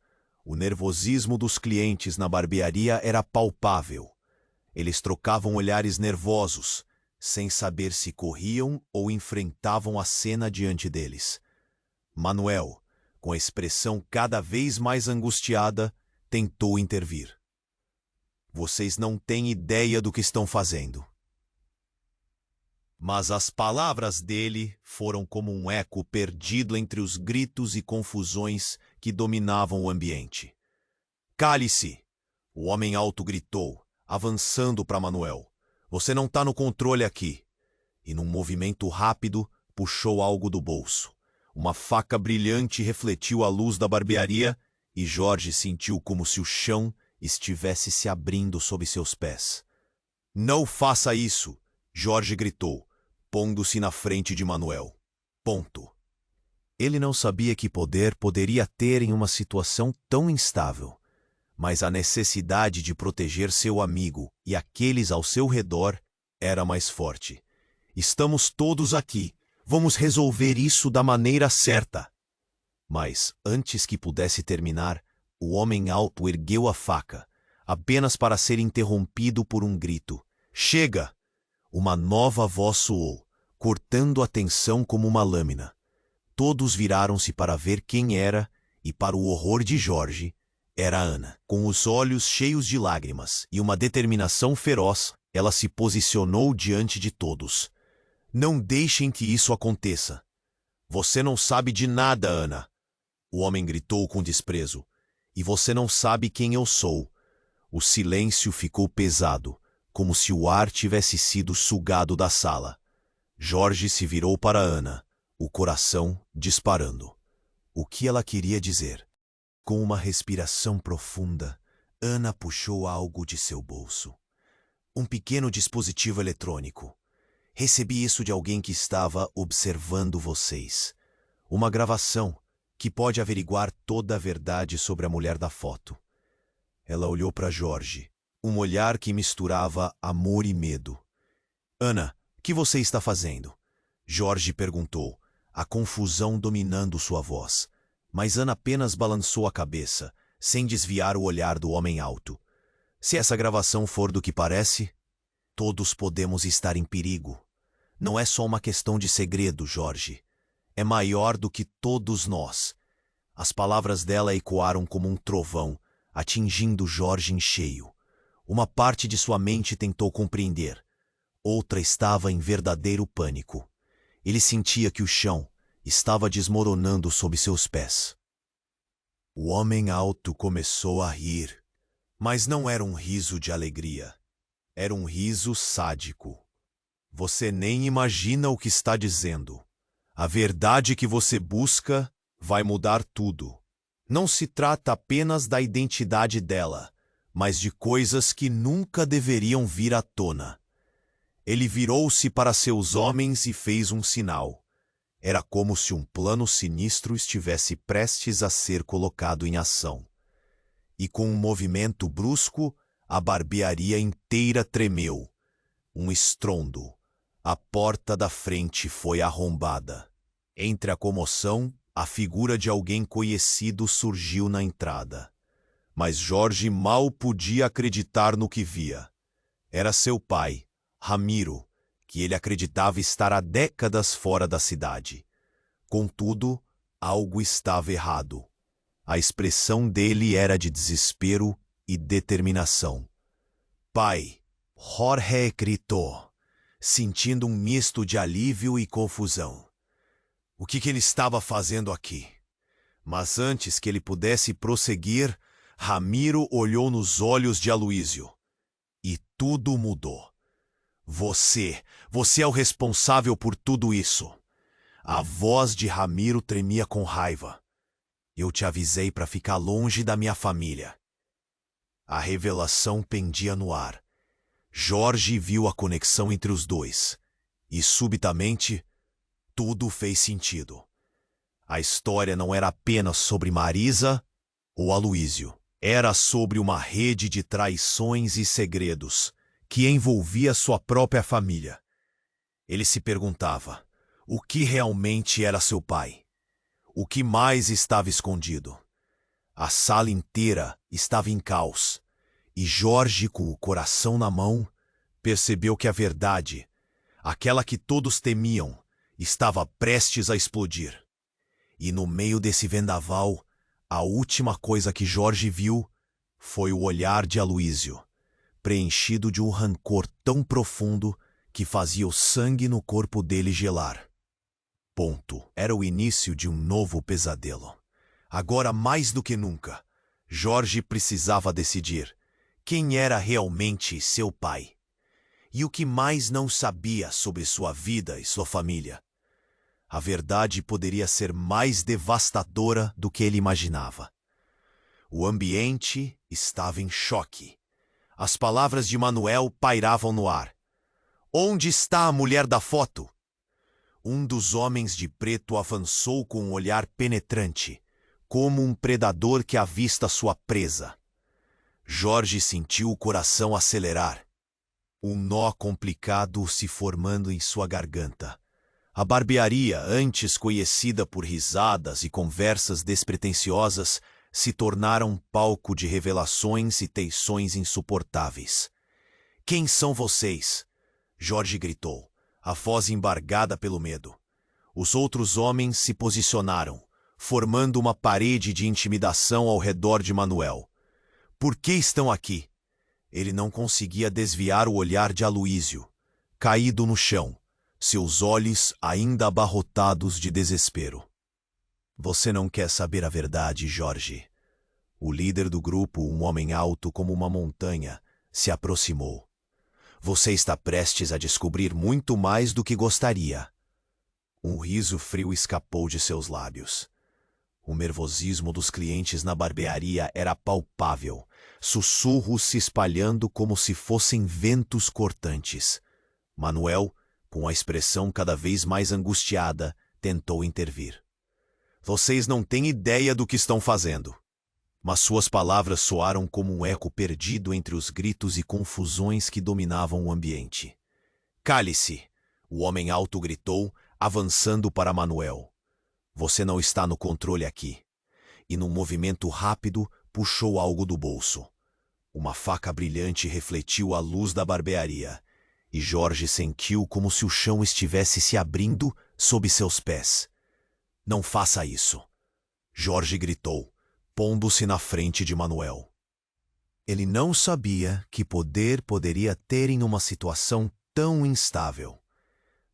[SPEAKER 1] O nervosismo dos clientes na barbearia era palpável. Eles trocavam olhares nervosos, sem saber se corriam ou enfrentavam a cena diante deles. Manuel, com a expressão cada vez mais angustiada, tentou intervir. "Vocês não têm ideia do que estão fazendo." Mas as palavras dele foram como um eco perdido entre os gritos e confusões que dominavam o ambiente. "Cale-se!" O homem alto gritou, avançando para Manuel. "Você não está no controle aqui." E num movimento rápido, puxou algo do bolso. Uma faca brilhante refletiu a luz da barbearia e Jorge sentiu como se o chão estivesse se abrindo sob seus pés. "Não faça isso!" Jorge gritou, pondo-se na frente de Manuel. Ponto. Ele não sabia que poder poderia ter em uma situação tão instável, mas a necessidade de proteger seu amigo e aqueles ao seu redor era mais forte. "Estamos todos aqui. Vamos resolver isso da maneira certa." Mas, antes que pudesse terminar, o homem alto ergueu a faca, apenas para ser interrompido por um grito. "Chega!" Uma nova voz soou, cortando a tensão como uma lâmina. Todos viraram-se para ver quem era, e para o horror de Jorge, era Ana. Com os olhos cheios de lágrimas e uma determinação feroz, ela se posicionou diante de todos. Não deixem que isso aconteça. Você não sabe de nada, Ana. O homem gritou com desprezo. E você não sabe quem eu sou. O silêncio ficou pesado, como se o ar tivesse sido sugado da sala. Jorge se virou para Ana, o coração disparando. O que ela queria dizer? Com uma respiração profunda, Ana puxou algo de seu bolso. Um pequeno dispositivo eletrônico. Recebi isso de alguém que estava observando vocês. Uma gravação que pode averiguar toda a verdade sobre a mulher da foto. Ela olhou para Jorge, um olhar que misturava amor e medo. Ana, o que você está fazendo? Jorge perguntou, a confusão dominando sua voz. Mas Ana apenas balançou a cabeça, sem desviar o olhar do homem alto. Se essa gravação for do que parece, todos podemos estar em perigo. Não é só uma questão de segredo, Jorge. É maior do que todos nós. As palavras dela ecoaram como um trovão, atingindo Jorge em cheio. Uma parte de sua mente tentou compreender. Outra estava em verdadeiro pânico. Ele sentia que o chão estava desmoronando sob seus pés. O homem alto começou a rir, mas não era um riso de alegria. Era um riso sádico. Você nem imagina o que está dizendo. A verdade que você busca vai mudar tudo. Não se trata apenas da identidade dela, mas de coisas que nunca deveriam vir à tona. Ele virou-se para seus homens e fez um sinal. Era como se um plano sinistro estivesse prestes a ser colocado em ação. E com um movimento brusco, a barbearia inteira tremeu. Um estrondo. A porta da frente foi arrombada. Entre a comoção, a figura de alguém conhecido surgiu na entrada. Mas Jorge mal podia acreditar no que via. Era seu pai, Ramiro, que ele acreditava estar há décadas fora da cidade. Contudo, algo estava errado. A expressão dele era de desespero e determinação. Pai, Jorge gritou, sentindo um misto de alívio e confusão. O que ele estava fazendo aqui? Mas antes que ele pudesse prosseguir, Ramiro olhou nos olhos de Aloísio. E tudo mudou. Você é o responsável por tudo isso. A voz de Ramiro tremia com raiva. Eu te avisei para ficar longe da minha família. A revelação pendia no ar. Jorge viu a conexão entre os dois. E, subitamente, tudo fez sentido. A história não era apenas sobre Marisa ou Aloísio. Era sobre uma rede de traições e segredos que envolvia sua própria família. Ele se perguntava, o que realmente era seu pai? O que mais estava escondido? A sala inteira estava em caos, e Jorge, com o coração na mão, percebeu que a verdade, aquela que todos temiam, estava prestes a explodir. E no meio desse vendaval, a última coisa que Jorge viu foi o olhar de Aloísio, preenchido de um rancor tão profundo que fazia o sangue no corpo dele gelar. Ponto. Era o início de um novo pesadelo. Agora, mais do que nunca, Jorge precisava decidir quem era realmente seu pai e o que mais não sabia sobre sua vida e sua família. A verdade poderia ser mais devastadora do que ele imaginava. O ambiente estava em choque. As palavras de Manuel pairavam no ar. Onde está a mulher da foto? Um dos homens de preto avançou com um olhar penetrante, como um predador que avista sua presa. Jorge sentiu o coração acelerar. Um nó complicado se formando em sua garganta. A barbearia, antes conhecida por risadas e conversas despretensiosas, se tornara um palco de revelações e teições insuportáveis. Quem são vocês? Jorge gritou, a voz embargada pelo medo. Os outros homens se posicionaram, formando uma parede de intimidação ao redor de Manuel. Por que estão aqui? Ele não conseguia desviar o olhar de Aloísio, caído no chão, seus olhos ainda abarrotados de desespero. Você não quer saber a verdade, Jorge. O líder do grupo, um homem alto como uma montanha, se aproximou. Você está prestes a descobrir muito mais do que gostaria. Um riso frio escapou de seus lábios. O nervosismo dos clientes na barbearia era palpável, sussurros se espalhando como se fossem ventos cortantes. Manuel, com a expressão cada vez mais angustiada, tentou intervir. Vocês não têm ideia do que estão fazendo. Mas suas palavras soaram como um eco perdido entre os gritos e confusões que dominavam o ambiente. Cale-se! O homem alto gritou, avançando para Manuel. Você não está no controle aqui. E num movimento rápido, puxou algo do bolso. Uma faca brilhante refletiu a luz da barbearia, e Jorge sentiu como se o chão estivesse se abrindo sob seus pés. Não faça isso! Jorge gritou, pondo-se na frente de Manuel. Ele não sabia que poder poderia ter em uma situação tão instável.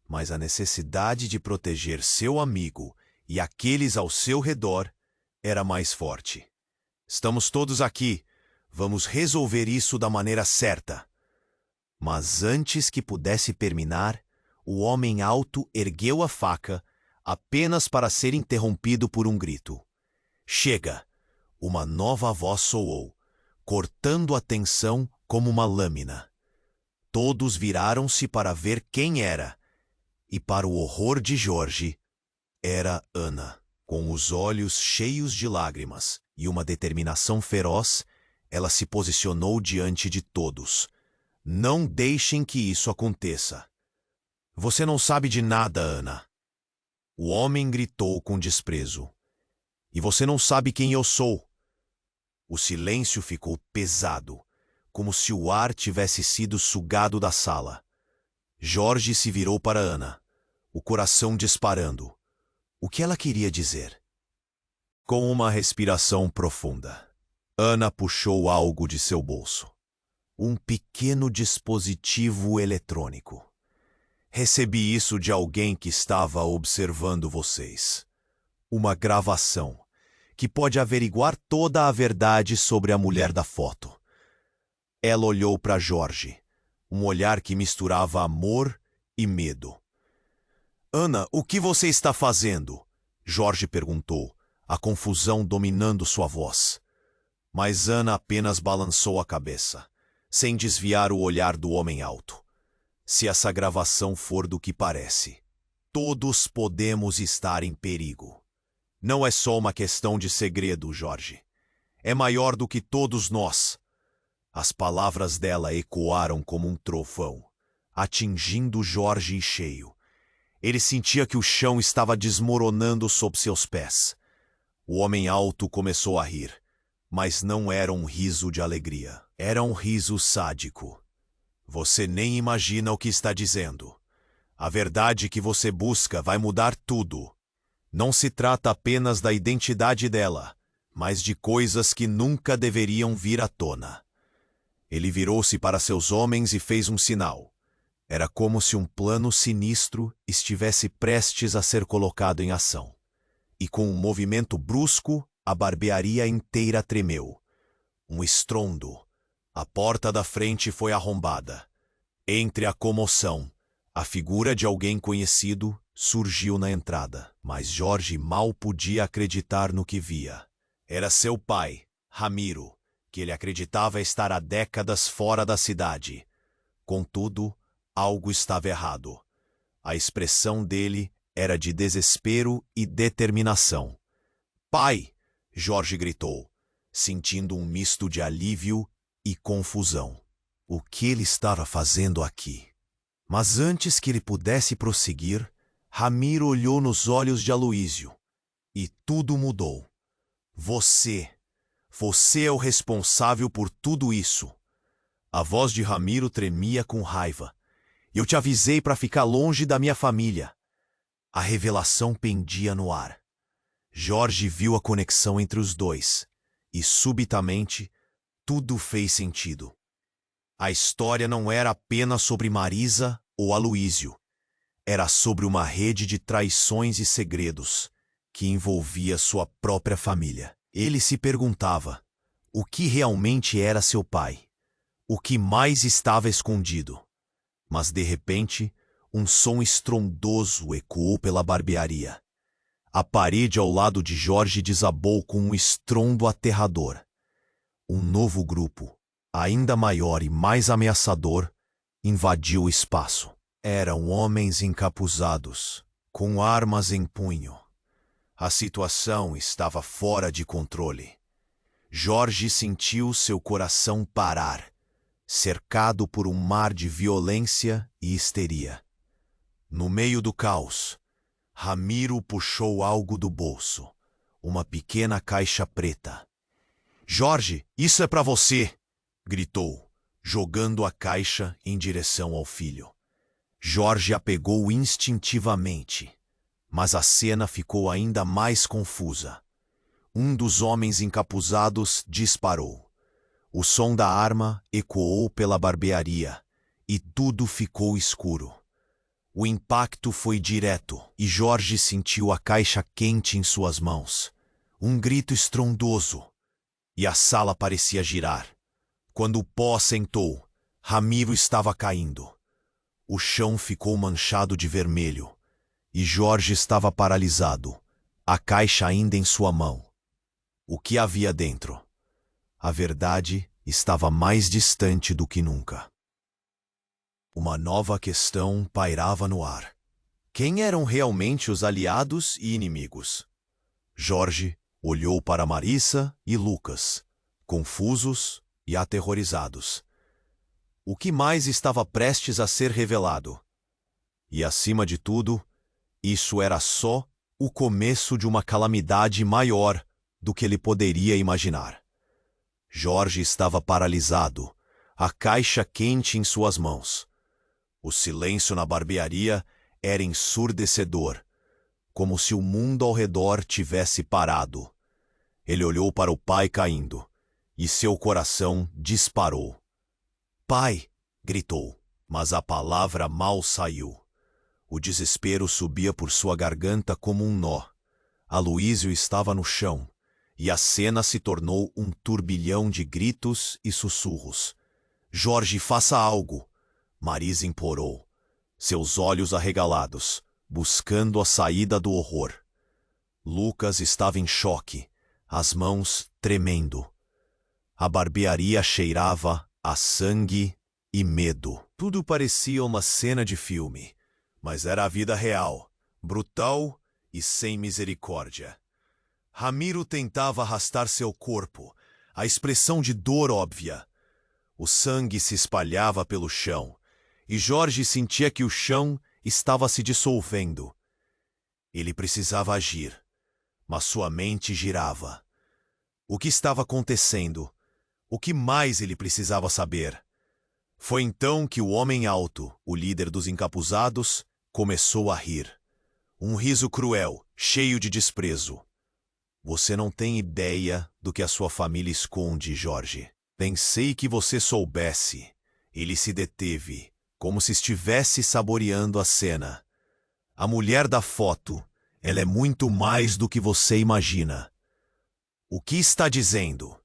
[SPEAKER 1] Mas a necessidade de proteger seu amigo e aqueles ao seu redor era mais forte. Estamos todos aqui. Vamos resolver isso da maneira certa. Mas antes que pudesse terminar, o homem alto ergueu a faca, apenas para ser interrompido por um grito. Chega! Uma nova voz soou, cortando a tensão como uma lâmina. Todos viraram-se para ver quem era, e para o horror de Jorge, era Ana. Com os olhos cheios de lágrimas e uma determinação feroz, ela se posicionou diante de todos. Não deixem que isso aconteça. Você não sabe de nada, Ana. O homem gritou com desprezo. E você não sabe quem eu sou. O silêncio ficou pesado, como se o ar tivesse sido sugado da sala. Jorge se virou para Ana, o coração disparando. O que ela queria dizer? Com uma respiração profunda, Ana puxou algo de seu bolso. Um pequeno dispositivo eletrônico. Recebi isso de alguém que estava observando vocês. Uma gravação que pode averiguar toda a verdade sobre a mulher da foto. Ela olhou para Jorge, um olhar que misturava amor e medo. Ana, o que você está fazendo? Jorge perguntou, a confusão dominando sua voz. Mas Ana apenas balançou a cabeça, sem desviar o olhar do homem alto. Se essa gravação for do que parece, todos podemos estar em perigo. Não é só uma questão de segredo, Jorge. É maior do que todos nós. As palavras dela ecoaram como um trovão, atingindo Jorge em cheio. Ele sentia que o chão estava desmoronando sob seus pés. O homem alto começou a rir, mas não era um riso de alegria. Era um riso sádico. Você nem imagina o que está dizendo. A verdade que você busca vai mudar tudo. Não se trata apenas da identidade dela, mas de coisas que nunca deveriam vir à tona. Ele virou-se para seus homens e fez um sinal. Era como se um plano sinistro estivesse prestes a ser colocado em ação. E com um movimento brusco, a barbearia inteira tremeu. Um estrondo. A porta da frente foi arrombada. Entre a comoção, a figura de alguém conhecido surgiu na entrada, mas Jorge mal podia acreditar no que via. Era seu pai, Ramiro, que ele acreditava estar há décadas fora da cidade. Contudo, algo estava errado. A expressão dele era de desespero e determinação. Pai! Jorge gritou, sentindo um misto de alívio e confusão. O que ele estava fazendo aqui? Mas antes que ele pudesse prosseguir, Ramiro olhou nos olhos de Aloísio, e tudo mudou. Você é o responsável por tudo isso. A voz de Ramiro tremia com raiva. Eu te avisei para ficar longe da minha família. A revelação pendia no ar. Jorge viu a conexão entre os dois, e subitamente, tudo fez sentido. A história não era apenas sobre Marisa ou Aloísio. era sobre uma rede de traições e segredos que envolvia sua própria família. Ele se perguntava o que realmente era seu pai, o que mais estava escondido. Mas, de repente, um som estrondoso ecoou pela barbearia. A parede ao lado de Jorge desabou com um estrondo aterrador. Um novo grupo, ainda maior e mais ameaçador, invadiu o espaço. Eram homens encapuzados, com armas em punho. A situação estava fora de controle. Jorge sentiu seu coração parar, cercado por um mar de violência e histeria. No meio do caos, Ramiro puxou algo do bolso, uma pequena caixa preta. "Jorge, isso é para você!" gritou, jogando a caixa em direção ao filho. Jorge a pegou instintivamente, mas a cena ficou ainda mais confusa. Um dos homens encapuzados disparou. O som da arma ecoou pela barbearia e tudo ficou escuro. O impacto foi direto e Jorge sentiu a caixa quente em suas mãos. Um grito estrondoso e a sala parecia girar. Quando o pó assentou, Ramiro estava caindo. O chão ficou manchado de vermelho e Jorge estava paralisado, a caixa ainda em sua mão. O que havia dentro? A verdade estava mais distante do que nunca. Uma nova questão pairava no ar. Quem eram realmente os aliados e inimigos? Jorge olhou para Marissa e Lucas, confusos e aterrorizados. O que mais estava prestes a ser revelado? E, acima de tudo, isso era só o começo de uma calamidade maior do que ele poderia imaginar. Jorge estava paralisado, a caixa quente em suas mãos. O silêncio na barbearia era ensurdecedor, como se o mundo ao redor tivesse parado. Ele olhou para o pai caindo, e seu coração disparou. "Pai!" gritou, mas a palavra mal saiu. O desespero subia por sua garganta como um nó. Aloísio estava no chão, e a cena se tornou um turbilhão de gritos e sussurros. "Jorge, faça algo!" Marisa implorou, seus olhos arregalados, buscando a saída do horror. Lucas estava em choque, as mãos tremendo. A barbearia cheirava a sangue e medo. Tudo parecia uma cena de filme, mas era a vida real, brutal e sem misericórdia. Ramiro tentava arrastar seu corpo, a expressão de dor óbvia. O sangue se espalhava pelo chão, e Jorge sentia que o chão estava se dissolvendo. Ele precisava agir, mas sua mente girava. O que estava acontecendo? O que mais ele precisava saber? Foi então que o homem alto, o líder dos encapuzados, começou a rir. Um riso cruel, cheio de desprezo. "Você não tem ideia do que a sua família esconde, Jorge. Pensei que você soubesse." Ele se deteve, como se estivesse saboreando a cena. "A mulher da foto, ela é muito mais do que você imagina." "O que está dizendo?"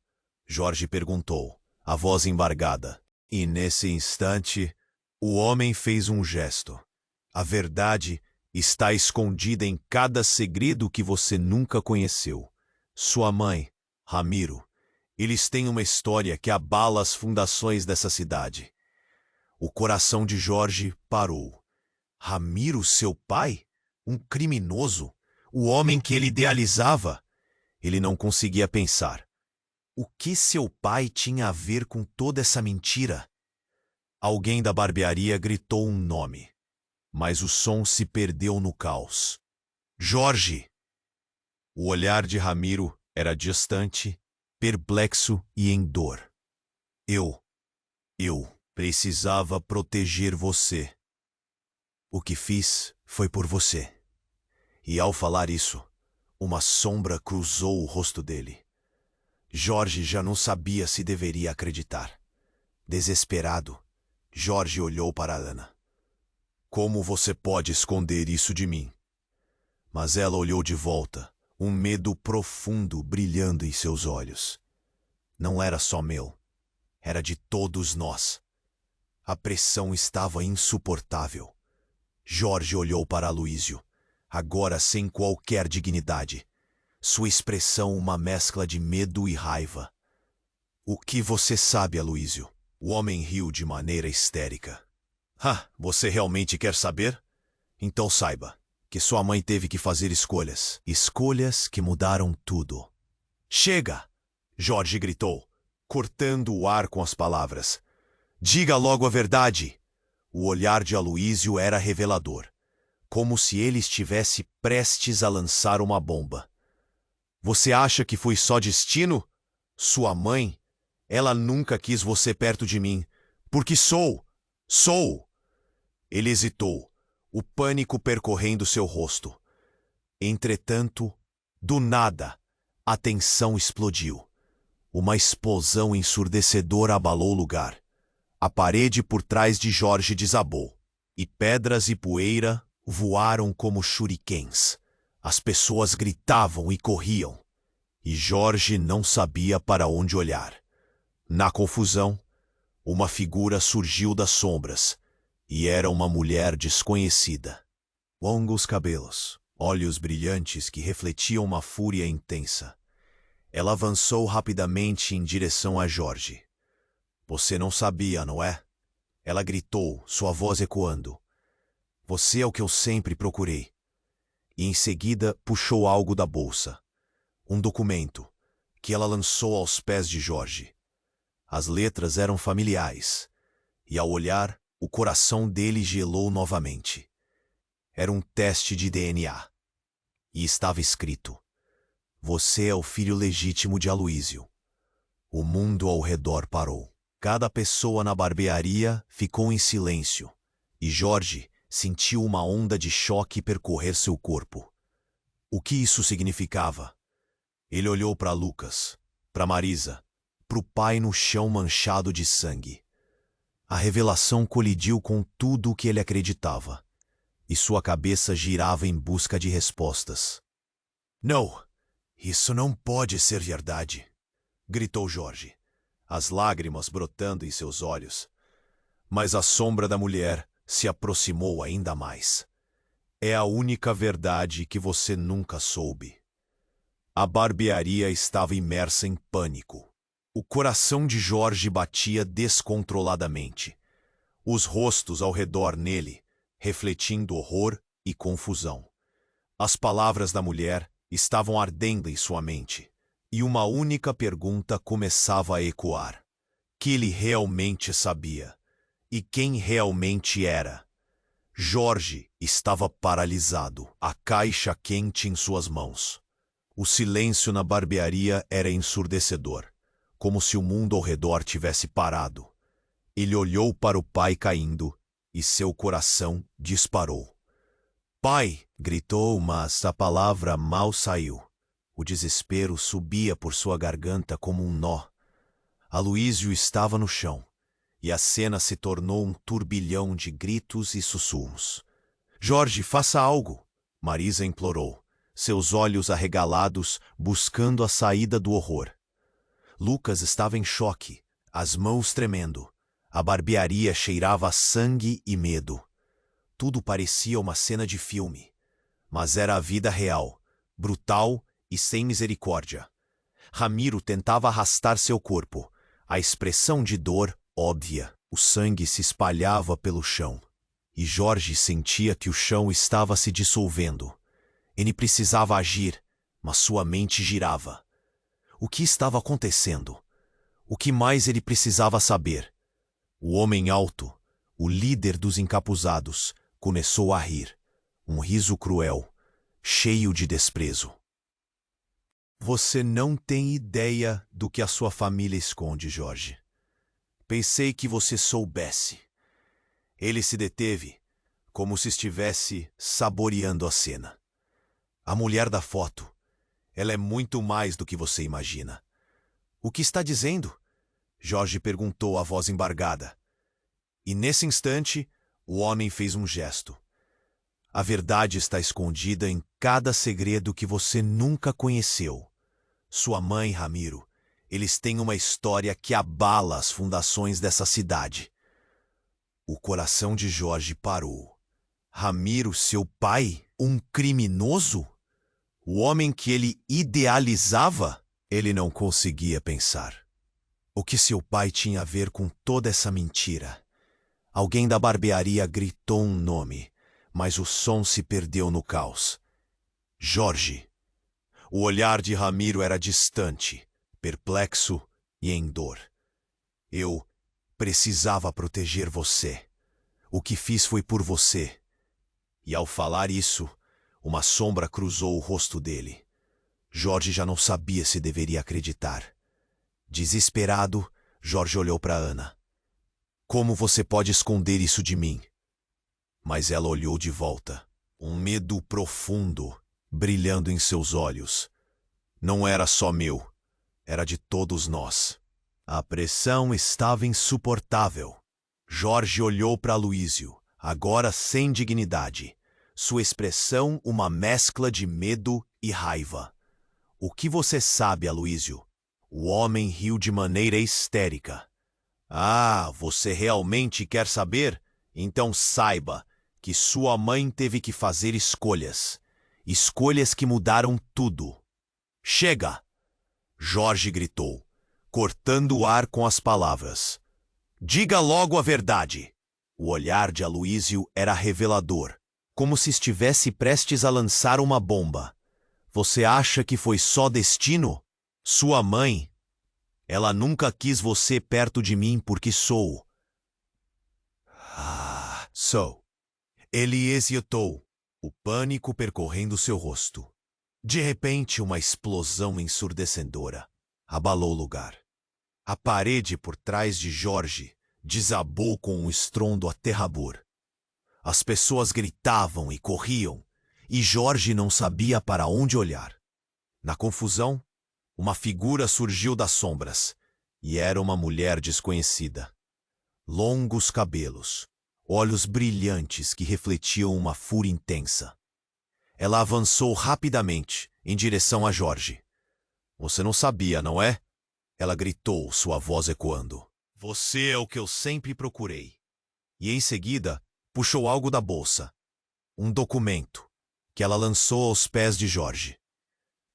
[SPEAKER 1] Jorge perguntou, a voz embargada. E nesse instante, o homem fez um gesto. "A verdade está escondida em cada segredo que você nunca conheceu. Sua mãe, Ramiro, eles têm uma história que abala as fundações dessa cidade." O coração de Jorge parou. Ramiro, seu pai? Um criminoso? O homem que ele idealizava? Ele não conseguia pensar. O que seu pai tinha a ver com toda essa mentira? Alguém da barbearia gritou um nome, mas o som se perdeu no caos. "Jorge!" O olhar de Ramiro era distante, perplexo e em dor. Eu precisava proteger você. O que fiz foi por você." E ao falar isso, uma sombra cruzou o rosto dele. Jorge já não sabia se deveria acreditar. Desesperado, Jorge olhou para Ana. Como você pode esconder isso de mim? Mas ela olhou de volta, um medo profundo brilhando em seus olhos. Não era só meu, era de todos nós. A pressão estava insuportável. Jorge olhou para Aloísio, agora sem qualquer dignidade. Sua expressão uma mescla de medo e raiva. O que você sabe, Aloísio? O homem riu de maneira histérica. Você realmente quer saber? Então saiba que sua mãe teve que fazer escolhas. Escolhas que mudaram tudo. Chega! Jorge gritou, cortando o ar com as palavras. Diga logo a verdade! O olhar de Aloísio era revelador, como se ele estivesse prestes a lançar uma bomba. Você acha que foi só destino? Sua mãe, ela nunca quis você perto de mim, porque sou. Ele hesitou, o pânico percorrendo seu rosto. Entretanto, do nada, a tensão explodiu. Uma explosão ensurdecedora abalou o lugar. A parede por trás de Jorge desabou, e pedras e poeira voaram como shurikens. As pessoas gritavam e corriam, e Jorge não sabia para onde olhar. Na confusão, uma figura surgiu das sombras, e era uma mulher desconhecida. Longos cabelos, olhos brilhantes que refletiam uma fúria intensa. Ela avançou rapidamente em direção a Jorge. Você não sabia, não é? Ela gritou, sua voz ecoando. Você é o que eu sempre procurei. E em seguida puxou algo da bolsa. Um documento, que ela lançou aos pés de Jorge. As letras eram familiares, e ao olhar, o coração dele gelou novamente. Era um teste de DNA. E estava escrito: Você é o filho legítimo de Aloísio. O mundo ao redor parou. Cada pessoa na barbearia ficou em silêncio, e Jorge sentiu uma onda de choque percorrer seu corpo. O que isso significava? Ele olhou para Lucas, para Marisa, para o pai no chão manchado de sangue. A revelação colidiu com tudo o que ele acreditava, e sua cabeça girava em busca de respostas. Não, isso não pode ser verdade, gritou Jorge, as lágrimas brotando em seus olhos. Mas a sombra da mulher se aproximou ainda mais. É a única verdade que você nunca soube. A barbearia estava imersa em pânico. O coração de Jorge batia descontroladamente. Os rostos ao redor nele, refletindo horror e confusão. As palavras da mulher estavam ardendo em sua mente, e uma única pergunta começava a ecoar. Que ele realmente sabia? E quem realmente era? Jorge estava paralisado, a caixa quente em suas mãos. O silêncio na barbearia era ensurdecedor, como se o mundo ao redor tivesse parado. Ele olhou para o pai caindo e seu coração disparou. Pai! Gritou, mas a palavra mal saiu. O desespero subia por sua garganta como um nó. Aloísio estava no chão, e a cena se tornou um turbilhão de gritos e sussurros. Jorge, faça algo! Marisa implorou, seus olhos arregalados buscando a saída do horror. Lucas estava em choque, as mãos tremendo. A barbearia cheirava a sangue e medo. Tudo parecia uma cena de filme, mas era a vida real, brutal e sem misericórdia. Ramiro tentava arrastar seu corpo, a expressão de dor óbvia. O sangue se espalhava pelo chão, e Jorge sentia que o chão estava se dissolvendo. Ele precisava agir, mas sua mente girava. O que estava acontecendo? O que mais ele precisava saber? O homem alto, o líder dos encapuzados, começou a rir. Um riso cruel, cheio de desprezo. Você não tem ideia do que a sua família esconde, Jorge. Pensei que você soubesse. Ele se deteve, como se estivesse saboreando a cena. A mulher da foto, ela é muito mais do que você imagina. O que está dizendo? Jorge perguntou a voz embargada. E nesse instante, O homem fez um gesto. A verdade está escondida em cada segredo que você nunca conheceu. Sua mãe, Ramiro, eles têm uma história que abala as fundações dessa cidade. O coração de Jorge parou. Ramiro, seu pai, um criminoso? O homem que ele idealizava? Ele não conseguia pensar. O que seu pai tinha a ver com toda essa mentira? Alguém da barbearia gritou um nome, mas o som se perdeu no caos. Jorge. O olhar de Ramiro era distante, perplexo e em dor. Eu precisava proteger você. O que fiz foi por você. E ao falar isso, uma sombra cruzou o rosto dele. Jorge já não sabia se deveria acreditar. Desesperado, Jorge olhou para Ana. Como você pode esconder isso de mim? Mas ela olhou de volta, um medo profundo brilhando em seus olhos. Não era só meu, era de todos nós. A pressão estava insuportável. Jorge olhou para Aloísio, agora sem dignidade. Sua expressão uma mescla de medo e raiva. O que você sabe, Aloísio? O homem riu de maneira histérica. Ah, você realmente quer saber? Então saiba que sua mãe teve que fazer escolhas. Escolhas que mudaram tudo. Chega! Jorge gritou, cortando o ar com as palavras. Diga logo a verdade. O olhar de Aloísio era revelador, como se estivesse prestes a lançar uma bomba. Você acha que foi só destino? Sua mãe, ela nunca quis você perto de mim porque sou. Sou. Ele hesitou, o pânico percorrendo seu rosto. De repente, uma explosão ensurdecedora abalou o lugar. A parede por trás de Jorge desabou com um estrondo aterrador. As pessoas gritavam e corriam, e Jorge não sabia para onde olhar. Na confusão, uma figura surgiu das sombras, e era uma mulher desconhecida. Longos cabelos, olhos brilhantes que refletiam uma fúria intensa. Ela avançou rapidamente em direção a Jorge. Você não sabia, não é? Ela gritou, sua voz ecoando. Você é o que eu sempre procurei. E em seguida, puxou algo da bolsa. Um documento, que ela lançou aos pés de Jorge.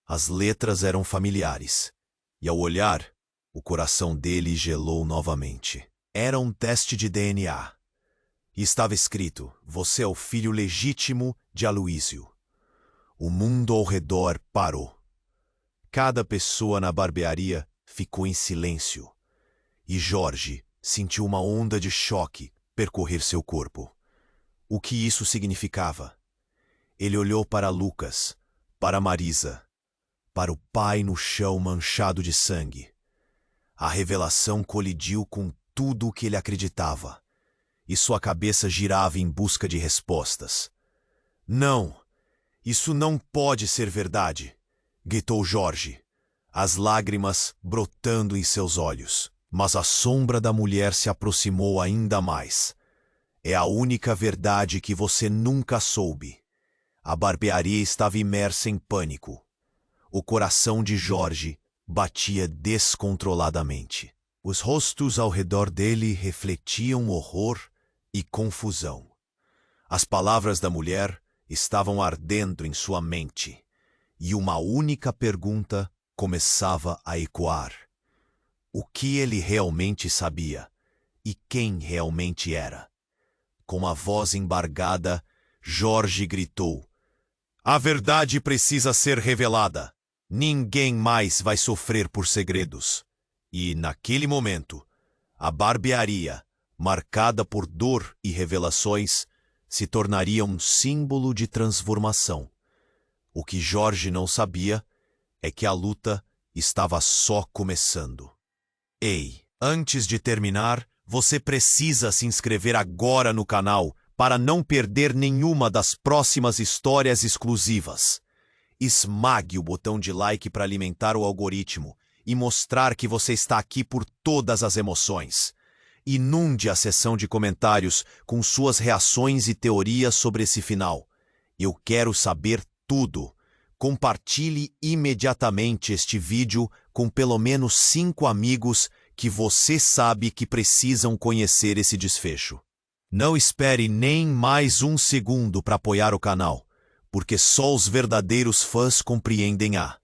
[SPEAKER 1] As letras eram familiares, e ao olhar, o coração dele gelou novamente. Era um teste de DNA. E estava escrito, você é o filho legítimo de Aloísio. O mundo ao redor parou. Cada pessoa na barbearia ficou em silêncio. E Jorge sentiu uma onda de choque percorrer seu corpo. O que isso significava? Ele olhou para Lucas, para Marisa, para o pai no chão manchado de sangue. A revelação colidiu com tudo o que ele acreditava, e sua cabeça girava em busca de respostas. Não, isso não pode ser verdade, gritou Jorge, as lágrimas brotando em seus olhos. Mas a sombra da mulher se aproximou ainda mais. É a única verdade que você nunca soube. A barbearia estava imersa em pânico. O coração de Jorge batia descontroladamente. Os rostos ao redor dele refletiam horror e confusão. As palavras da mulher estavam ardendo em sua mente, e uma única pergunta começava a ecoar. O que ele realmente sabia? E quem realmente era? Com a voz embargada, Jorge gritou. A verdade precisa ser revelada. Ninguém mais vai sofrer por segredos. E, naquele momento, a barbearia, marcada por dor e revelações, se tornaria um símbolo de transformação. O que Jorge não sabia é que a luta estava só começando. Ei, antes de terminar, você precisa se inscrever agora no canal para não perder nenhuma das próximas histórias exclusivas. Esmague o botão de like para alimentar o algoritmo e mostrar que você está aqui por todas as emoções. Inunde a seção de comentários com suas reações e teorias sobre esse final. Eu quero saber tudo. Compartilhe imediatamente este vídeo com pelo menos 5 amigos que você sabe que precisam conhecer esse desfecho. Não espere nem mais um segundo para apoiar o canal, porque só os verdadeiros fãs compreendem a